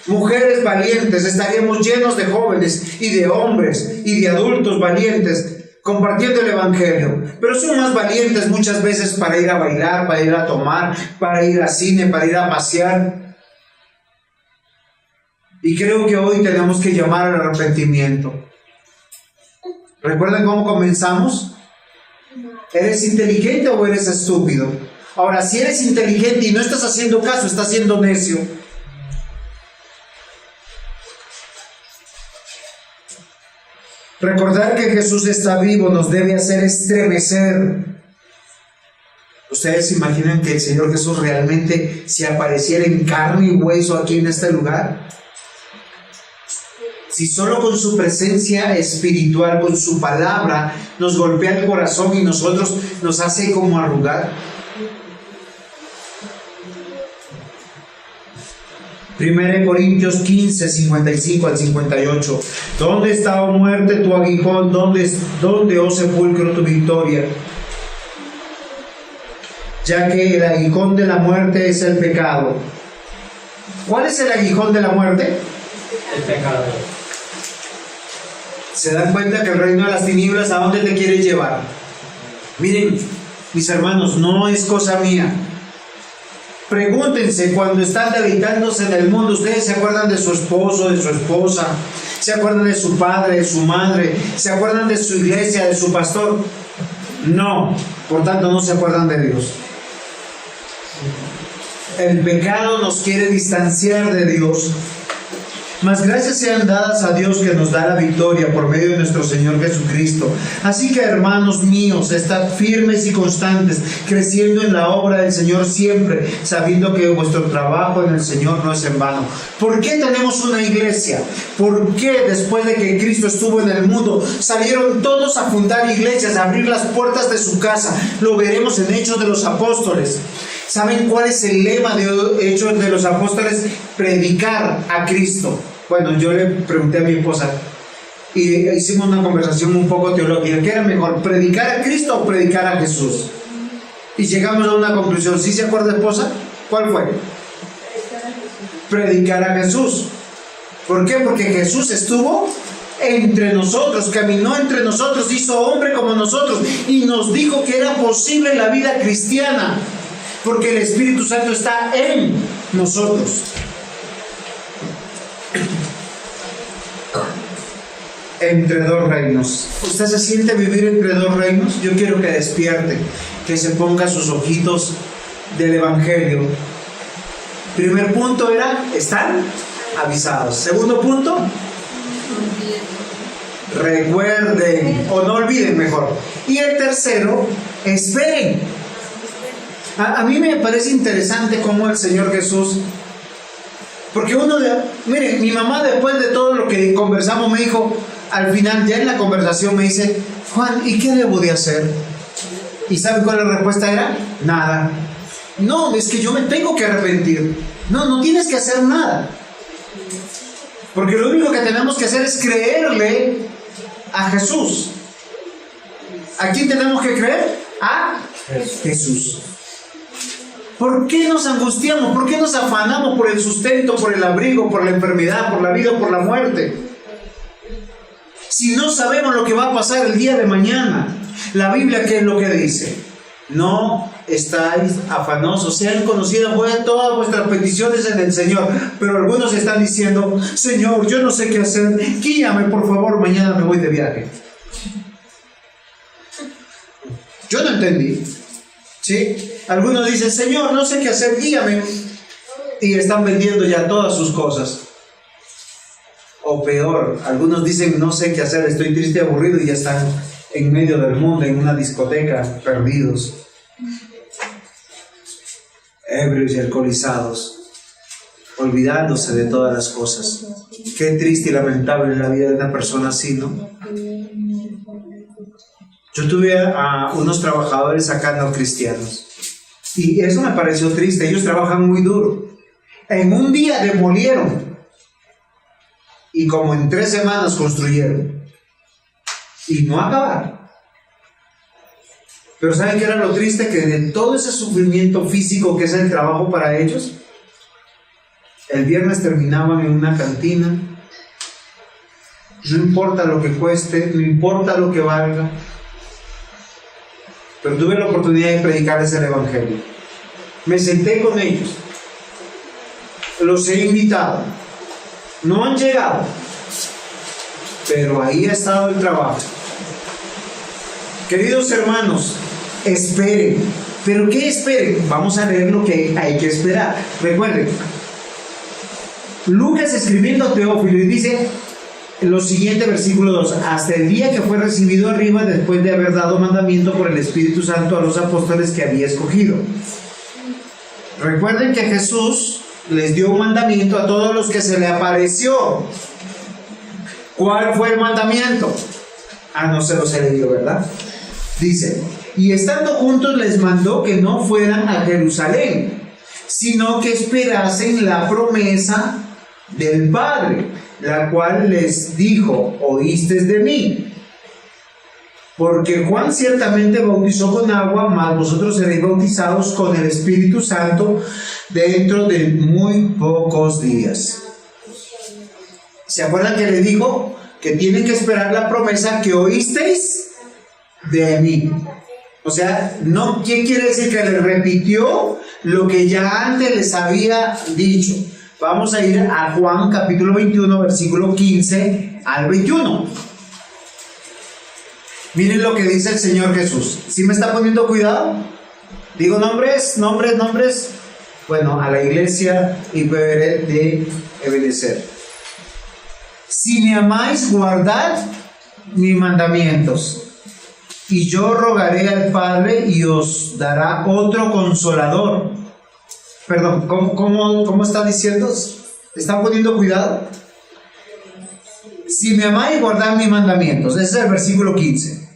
mujeres valientes, estaríamos llenos de jóvenes y de hombres y de adultos valientes compartiendo el Evangelio. Pero son más valientes muchas veces para ir a bailar, para ir a tomar, para ir al cine, para ir a pasear. Y creo que hoy tenemos que llamar al arrepentimiento. ¿Recuerdan cómo comenzamos? ¿Eres inteligente o eres estúpido? Ahora, si eres inteligente y no estás haciendo caso, estás siendo necio. Recordar que Jesús está vivo nos debe hacer estremecer. ¿Ustedes imaginan que el Señor Jesús realmente se apareciera en carne y hueso aquí en este lugar? Si solo con su presencia espiritual, con su palabra, nos golpea el corazón y nosotros nos hace como arrugar. 1 Corintios 15, 55 al 58. ¿Dónde está, oh muerte, tu aguijón? ¿Dónde, oh sepulcro, tu victoria? Ya que el aguijón de la muerte es el pecado. ¿Cuál es el aguijón de la muerte? El pecado. ¿Se dan cuenta que el reino de las tinieblas a dónde te quiere llevar? Miren, mis hermanos, no es cosa mía. Pregúntense cuando están deleitándose en el mundo, ¿ustedes se acuerdan de su esposo, de su esposa? ¿Se acuerdan de su padre, de su madre? ¿Se acuerdan de su iglesia, de su pastor? No, por tanto no se acuerdan de Dios. El pecado nos quiere distanciar de Dios. Mas gracias sean dadas a Dios que nos da la victoria por medio de nuestro Señor Jesucristo. Así que, hermanos míos, estad firmes y constantes, creciendo en la obra del Señor siempre, sabiendo que vuestro trabajo en el Señor no es en vano. ¿Por qué tenemos una iglesia? ¿Por qué después de que Cristo estuvo en el mundo, salieron todos a fundar iglesias, a abrir las puertas de su casa? Lo veremos en Hechos de los Apóstoles. ¿Saben cuál es el lema de Hechos de los Apóstoles? Predicar a Cristo. Bueno, yo le pregunté a mi esposa y hicimos una conversación un poco teológica. ¿Qué era mejor, predicar a Cristo o predicar a Jesús? Y llegamos a una conclusión. ¿Sí se acuerda, esposa? ¿Cuál fue? Predicar a Jesús. ¿Por qué? Porque Jesús estuvo entre nosotros, caminó entre nosotros, hizo hombre como nosotros y nos dijo que era posible la vida cristiana. Porque el Espíritu Santo está en nosotros. Entre dos reinos. ¿Usted se siente vivir entre dos reinos? Yo quiero que despierte, que se ponga sus ojitos del Evangelio. Primer punto era, están avisados. Segundo punto, recuerden, o no olviden mejor. Y el tercero, esperen. A mí me parece interesante cómo el Señor Jesús, porque miren, mi mamá después de todo lo que conversamos me dijo, al final ya en la conversación me dice, Juan, ¿y qué debo de hacer? ¿Y sabe cuál la respuesta era? Nada. No, es que yo me tengo que arrepentir. No tienes que hacer nada. Porque lo único que tenemos que hacer es creerle a Jesús. ¿A quién tenemos que creer? A Jesús. ¿Por qué nos angustiamos? ¿Por qué nos afanamos por el sustento, por el abrigo, por la enfermedad, por la vida o por la muerte? Si no sabemos lo que va a pasar el día de mañana. La Biblia, ¿qué es lo que dice? No estáis afanosos, sean conocidas todas vuestras peticiones en el Señor. Pero algunos están diciendo, Señor, yo no sé qué hacer, guíame por favor, mañana me voy de viaje. Yo no entendí. ¿Sí? Algunos dicen, Señor, no sé qué hacer, guíame. Y están vendiendo ya todas sus cosas. O peor, algunos dicen, no sé qué hacer, estoy triste y aburrido, y ya están en medio del mundo, en una discoteca, perdidos, ebrios y alcoholizados, olvidándose de todas las cosas. Qué triste y lamentable la vida de una persona así, ¿no? Yo tuve a unos trabajadores acá no cristianos y eso me pareció triste. Ellos trabajan muy duro. En un día demolieron y como en 3 semanas construyeron y no acabaron. Pero ¿saben qué era lo triste? Que de todo ese sufrimiento físico que es el trabajo para ellos, el viernes terminaban en una cantina. No importa lo que cueste, no importa lo que valga. Pero tuve la oportunidad de predicarles el Evangelio. Me senté con ellos. Los he invitado. No han llegado. Pero ahí ha estado el trabajo. Queridos hermanos, esperen. ¿Pero qué esperen? Vamos a leer lo que hay que esperar. Recuerden, Lucas escribiendo a Teófilo y dice lo siguiente, versículo 2: hasta el día que fue recibido arriba, después de haber dado mandamiento por el Espíritu Santo a los apóstoles que había escogido. Recuerden que Jesús les dio un mandamiento a todos los que se le apareció. ¿Cuál fue el mandamiento? No se los he leído, ¿verdad? Dice: y estando juntos les mandó que no fueran a Jerusalén, sino que esperasen la promesa del Padre, la cual les dijo: oísteis de mí. Porque Juan ciertamente bautizó con agua, mas vosotros seréis bautizados con el Espíritu Santo dentro de muy pocos días. ¿Se acuerdan que le dijo que tienen que esperar la promesa que oísteis de mí? O sea, no, ¿qué quiere decir? Que le repitió lo que ya antes les había dicho. Vamos a ir a Juan capítulo 21, versículo 15 al 21. Miren lo que dice el Señor Jesús. ¿Sí me está poniendo cuidado? Digo nombres. Bueno, a la iglesia IPBR de Ebenezer. Si me amáis, guardad mis mandamientos. Y yo rogaré al Padre y os dará otro consolador. Perdón, ¿cómo está diciendo? ¿Está poniendo cuidado? Si me amáis, guardad mis mandamientos. Ese es el versículo 15.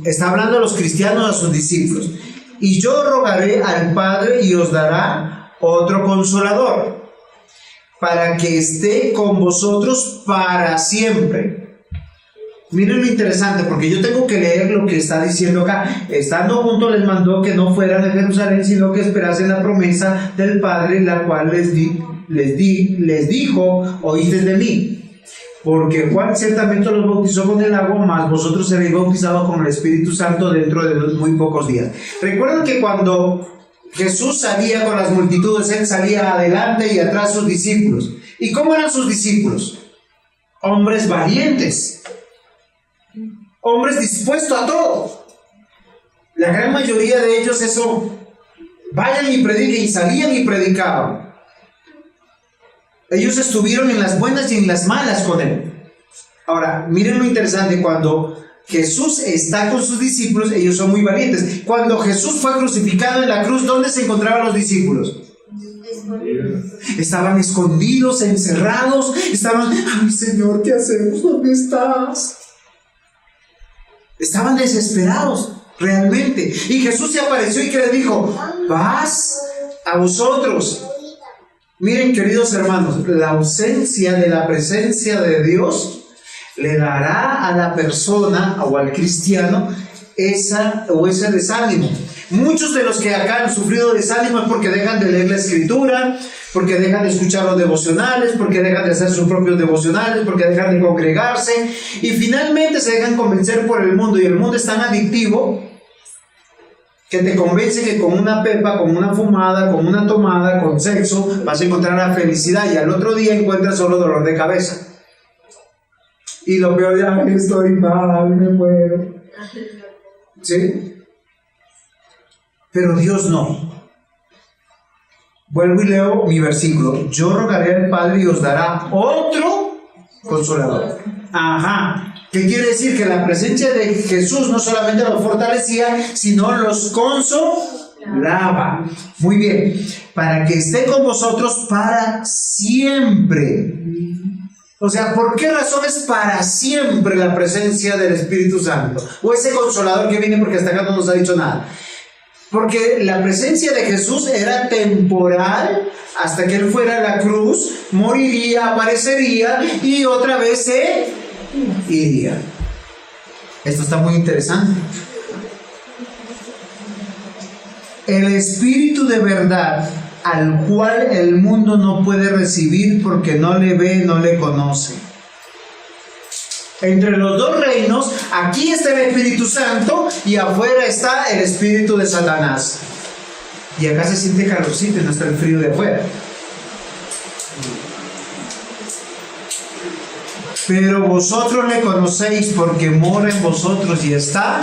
Está hablando a los cristianos, a sus discípulos. Y yo rogaré al Padre y os dará otro consolador, para que esté con vosotros para siempre. Miren lo interesante, porque yo tengo que leer lo que está diciendo acá. Estando juntos les mandó que no fueran a Jerusalén, sino que esperasen la promesa del Padre, la cual les dijo: oísteis de mí. Porque Juan ciertamente los bautizó con el agua, mas vosotros seréis bautizados con el Espíritu Santo dentro de muy pocos días. Recuerden que cuando Jesús salía con las multitudes, él salía adelante y atrás sus discípulos. ¿Y cómo eran sus discípulos? Hombres valientes, hombres dispuestos a todo. La gran mayoría de ellos eso, vayan y prediquen, y salían y predicaban. Ellos estuvieron en las buenas y en las malas con él. Ahora, miren lo interesante, cuando Jesús está con sus discípulos, ellos son muy valientes. Cuando Jesús fue crucificado en la cruz, ¿dónde se encontraban los discípulos? Estaban escondidos, encerrados, estaban: ay Señor, ¿qué hacemos? ¿Dónde estás? Estaban desesperados, realmente. Y Jesús se apareció y que les dijo: paz a vosotros. Miren, queridos hermanos, la ausencia de la presencia de Dios le dará a la persona o al cristiano ese desánimo. Muchos de los que acá han sufrido desánimo es porque dejan de leer la Escritura, porque dejan de escuchar los devocionales, porque dejan de hacer sus propios devocionales, porque dejan de congregarse y finalmente se dejan convencer por el mundo. Y el mundo es tan adictivo que te convence que con una pepa, con una fumada, con una tomada, con sexo, vas a encontrar la felicidad, y al otro día encuentras solo dolor de cabeza. Y lo peor es: ay, estoy mal, me muero. ¿Sí? Pero Dios no. Vuelvo y leo mi versículo: yo rogaré al Padre y os dará otro consolador. Ajá. ¿Qué quiere decir? Que la presencia de Jesús no solamente los fortalecía, sino los consolaba. Muy bien. Para que esté con vosotros para siempre. O sea, ¿por qué razón es para siempre la presencia del Espíritu Santo? O ese consolador que viene, porque hasta acá no nos ha dicho nada. Porque la presencia de Jesús era temporal hasta que Él fuera a la cruz, moriría, aparecería y otra vez se iría. Esto está muy interesante. el Espíritu de verdad, al cual el mundo no puede recibir porque no le ve, no le conoce. Entre los dos reinos, aquí está el Espíritu Santo y afuera está el espíritu de Satanás. Y acá se siente calorcito y no está el frío de afuera. Pero vosotros le conocéis porque mora en vosotros y está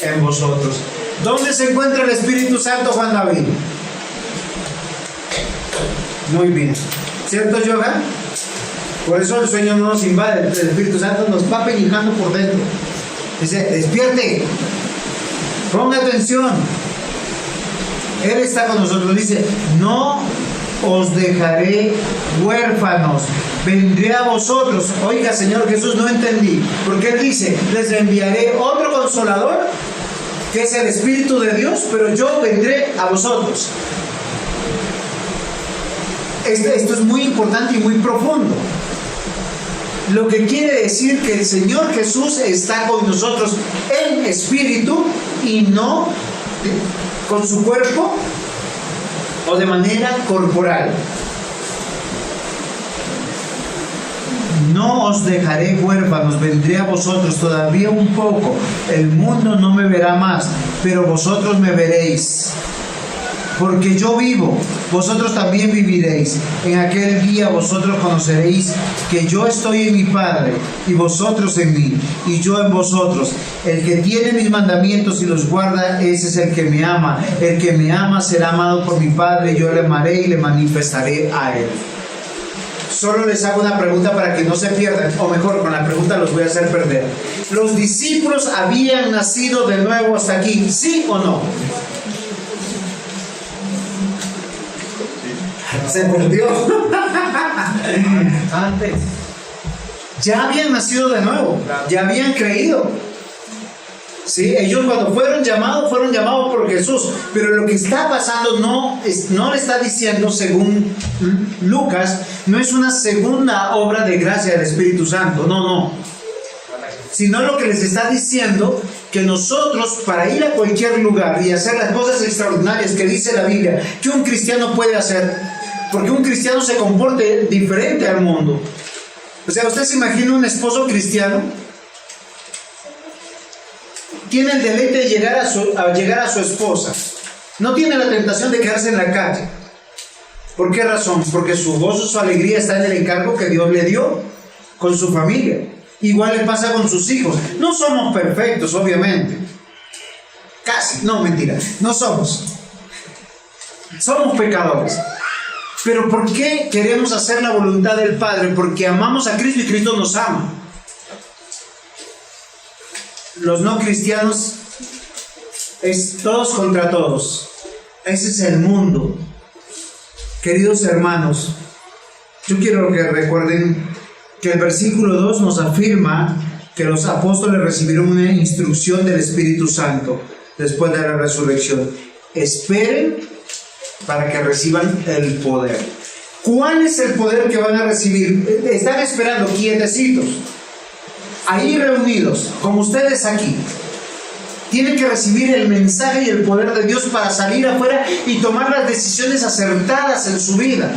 en vosotros. ¿Dónde se encuentra el Espíritu Santo, Juan David? Muy bien. ¿Cierto, Johan? Por eso el sueño no nos invade. El Espíritu Santo nos va pellizcando por dentro. Dice, despierte. Ponga atención. Él está con nosotros. Dice, no os dejaré huérfanos. Vendré a vosotros. Oiga, Señor Jesús, no entendí. Porque Él dice, les enviaré otro consolador, que es el Espíritu de Dios, pero yo vendré a vosotros. Esto es muy importante y muy profundo. Lo que quiere decir que el Señor Jesús está con nosotros en espíritu y no con su cuerpo o de manera corporal. No os dejaré huérfanos, vendré a vosotros todavía un poco. El mundo no me verá más, pero vosotros me veréis. Porque yo vivo, vosotros también viviréis. En aquel día vosotros conoceréis que yo estoy en mi Padre, y vosotros en mí, y yo en vosotros. El que tiene mis mandamientos y los guarda, ese es el que me ama. El que me ama será amado por mi Padre, yo le amaré y le manifestaré a él. Solo les hago una pregunta para que no se pierdan, o mejor, con la pregunta los voy a hacer perder. ¿Los discípulos habían nacido de nuevo hasta aquí? ¿Sí o no? Se perdió. Antes. Ya habían nacido de nuevo, ya habían creído. Sí, ellos cuando fueron llamados por Jesús. Pero lo que está pasando no le está diciendo, según Lucas, no es una segunda obra de gracia del Espíritu Santo, no. Sino lo que les está diciendo, que nosotros, para ir a cualquier lugar y hacer las cosas extraordinarias que dice la Biblia que un cristiano puede hacer, porque un cristiano se comporte diferente al mundo. O sea, ¿usted se imagina un esposo cristiano? Tiene el deleite de llegar a su esposa. No tiene la tentación de quedarse en la calle. ¿Por qué razón? Porque su gozo, su alegría está en el encargo que Dios le dio con su familia. Igual le pasa con sus hijos. No somos perfectos, obviamente. Casi, no, mentira. No somos. Somos pecadores. Pero ¿por qué queremos hacer la voluntad del Padre? Porque amamos a Cristo y Cristo nos ama. Los no cristianos es todos contra todos. Ese es el mundo. Queridos hermanos, yo quiero que recuerden que el versículo 2 nos afirma que los apóstoles recibieron una instrucción del Espíritu Santo después de la resurrección. Esperen para que reciban el poder. ¿Cuál es el poder que van a recibir? Están esperando quietecitos, ahí reunidos, como ustedes aquí. Tienen que recibir el mensaje y el poder de Dios para salir afuera y tomar las decisiones acertadas en su vida.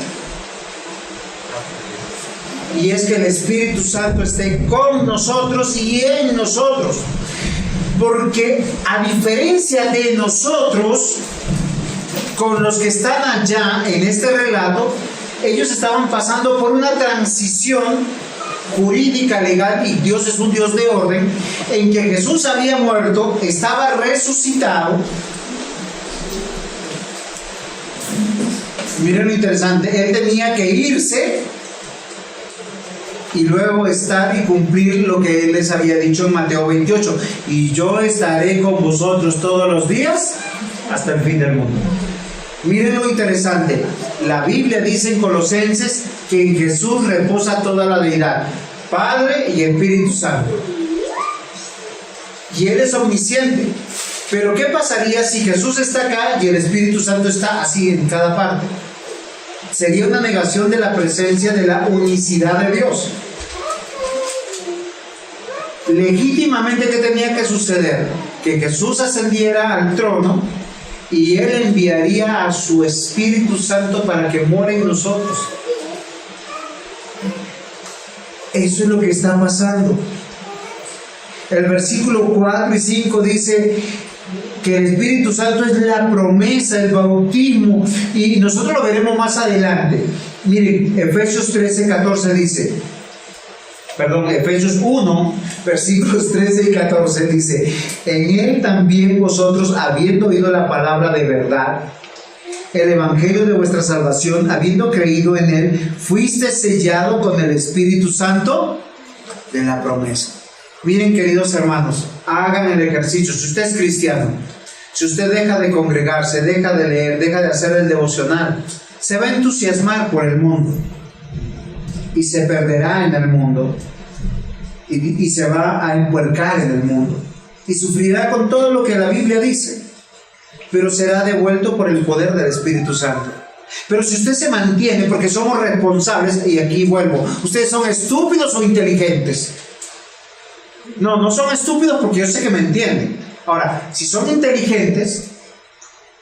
Y es que el Espíritu Santo esté con nosotros y en nosotros. Porque a diferencia de nosotros, con los que están allá en este relato, ellos estaban pasando por una transición jurídica, legal, y Dios es un Dios de orden, en que Jesús había muerto, estaba resucitado. Miren lo interesante, Él tenía que irse y luego estar y cumplir lo que Él les había dicho en Mateo 28, y yo estaré con vosotros todos los días hasta el fin del mundo. Miren lo interesante, la Biblia dice en Colosenses que en Jesús reposa toda la deidad, Padre y Espíritu Santo, y Él es omnisciente. Pero ¿qué pasaría si Jesús está acá y el Espíritu Santo está así en cada parte? Sería una negación de la presencia de la unicidad de Dios. Legítimamente, ¿qué tenía que suceder? Que Jesús ascendiera al trono y Él enviaría a su Espíritu Santo para que more en nosotros. Eso es lo que está pasando. El versículo 4 y 5 dice que el Espíritu Santo es la promesa, el bautismo, y nosotros lo veremos más adelante. Miren, Efesios 13:14 dice, Efesios 1, versículos 13 y 14 dice: en Él también vosotros, habiendo oído la palabra de verdad, el evangelio de vuestra salvación, habiendo creído en Él, fuiste sellado con el Espíritu Santo de la promesa. Miren, queridos hermanos, hagan el ejercicio. Si usted es cristiano, si usted deja de congregarse, deja de leer, deja de hacer el devocional, se va a entusiasmar por el mundo y se perderá en el mundo y se va a empuercar en el mundo y sufrirá con todo lo que la Biblia dice, pero será devuelto por el poder del Espíritu Santo. Pero si usted se mantiene, porque somos responsables, y aquí vuelvo, ¿ustedes son estúpidos o inteligentes? No son estúpidos, porque yo sé que me entienden. Ahora, si son inteligentes,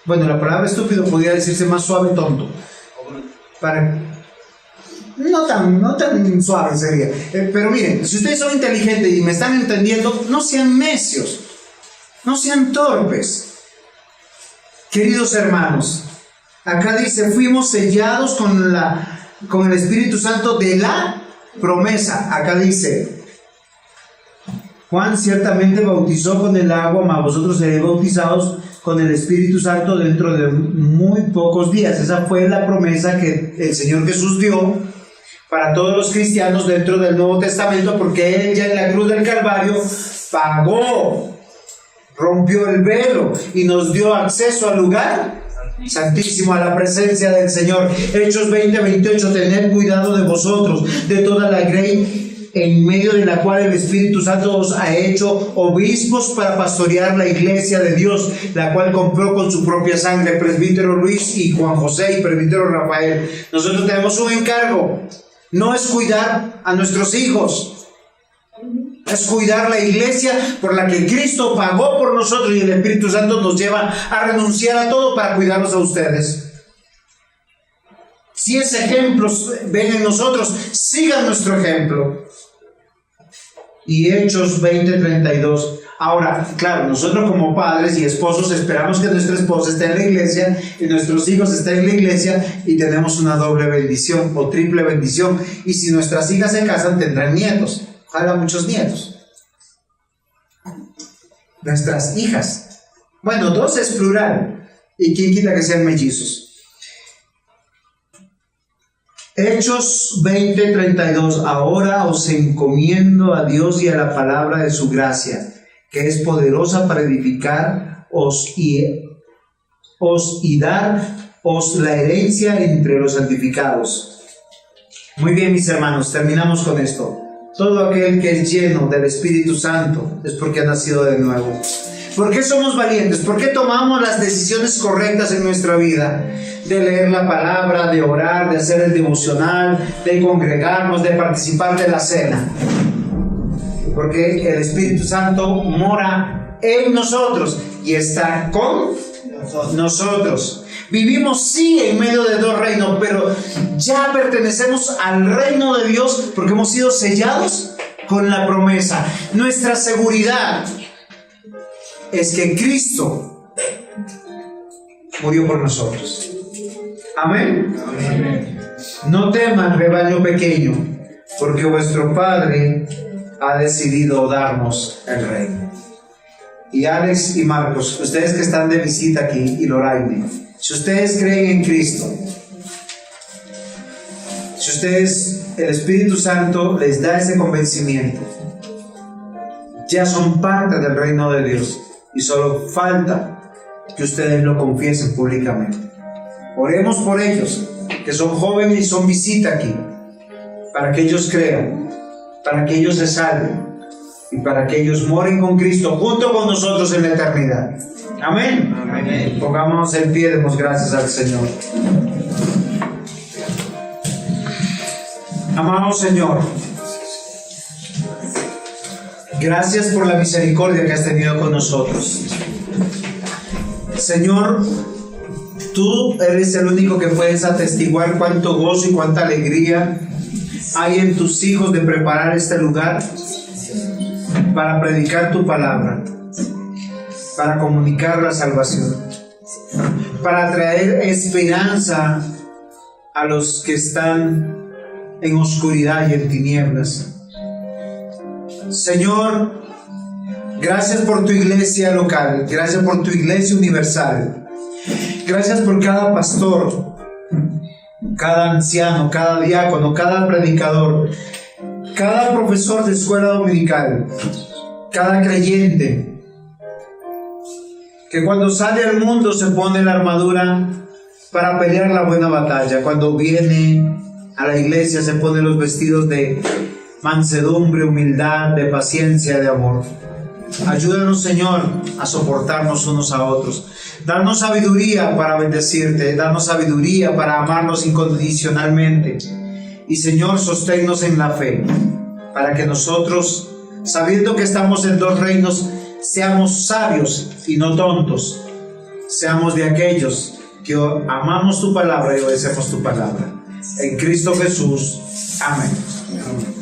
bueno, la palabra estúpido podría decirse más suave, tonto. No tan suave sería. Pero miren, si ustedes son inteligentes y me están entendiendo, no sean necios, no sean torpes. Queridos hermanos, acá dice, fuimos sellados con el Espíritu Santo de la promesa. Acá dice, Juan ciertamente bautizó con el agua, mas vosotros seréis bautizados con el Espíritu Santo dentro de muy pocos días. Esa fue la promesa que el Señor Jesús dio para todos los cristianos dentro del Nuevo Testamento, porque Él ya en la cruz del Calvario pagó, rompió el velo y nos dio acceso al lugar santísimo, a la presencia del Señor. Hechos 20:28, tened cuidado de vosotros, de toda la grey en medio de la cual el Espíritu Santo os ha hecho obispos para pastorear la iglesia de Dios, la cual compró con su propia sangre. Presbítero Luis y Juan José y presbítero Rafael. Nosotros tenemos un encargo, no es cuidar a nuestros hijos, es cuidar la iglesia por la que Cristo pagó por nosotros, y el Espíritu Santo nos lleva a renunciar a todo para cuidarlos a ustedes. Si ese ejemplo ven en nosotros, sigan nuestro ejemplo. Y Hechos 20:32. Ahora, claro, nosotros como padres y esposos esperamos que nuestra esposa esté en la iglesia y nuestros hijos estén en la iglesia, y tenemos una doble bendición o triple bendición. Y si nuestras hijas se casan, tendrán nietos, ojalá muchos nietos. Nuestras hijas, bueno, 2 es plural, y quién quita que sean mellizos. Hechos 20:32. Ahora os encomiendo a Dios y a la palabra de su gracia, que es poderosa para edificaros y daros la herencia entre los santificados. Muy bien, mis hermanos, terminamos con esto. Todo aquel que es lleno del Espíritu Santo es porque ha nacido de nuevo. ¿Por qué somos valientes? ¿Por qué tomamos las decisiones correctas en nuestra vida? De leer la palabra, de orar, de hacer el devocional, de congregarnos, de participar de la cena. Porque el Espíritu Santo mora en nosotros y está con nosotros. Vivimos sí en medio de 2 reinos, pero ya pertenecemos al reino de Dios porque hemos sido sellados con la promesa. Nuestra seguridad es que Cristo murió por nosotros. Amén. Amén. No teman, rebaño pequeño, porque vuestro Padre ha decidido darnos el reino. Y Alex y Marcos, ustedes que están de visita aquí, y Loraine, si ustedes creen en Cristo, si ustedes, el Espíritu Santo les da ese convencimiento, ya son parte del reino de Dios, y solo falta que ustedes lo confiesen públicamente. Oremos por ellos, que son jóvenes y son visita aquí, para que ellos crean, para que ellos se salven y para que ellos moren con Cristo junto con nosotros en la eternidad. Amén. Amén. Pongámonos en pie, demos gracias al Señor. Amado Señor, gracias por la misericordia que has tenido con nosotros. Señor, tú eres el único que puedes atestiguar cuánto gozo y cuánta alegría hay en tus hijos de preparar este lugar para predicar tu palabra, para comunicar la salvación, para traer esperanza a los que están en oscuridad y en tinieblas. Señor, gracias por tu iglesia local, gracias por tu iglesia universal, gracias por cada pastor, cada anciano, cada diácono, cada predicador, cada profesor de escuela dominical, cada creyente, que cuando sale al mundo se pone la armadura para pelear la buena batalla, cuando viene a la iglesia se pone los vestidos de mansedumbre, humildad, de paciencia, de amor. Ayúdanos, Señor, a soportarnos unos a otros. Danos sabiduría para bendecirte, danos sabiduría para amarnos incondicionalmente. Y, Señor, sosténnos en la fe, para que nosotros, sabiendo que estamos en dos reinos, seamos sabios y no tontos. Seamos de aquellos que amamos tu palabra y obedecemos tu palabra. En Cristo Jesús. Amén.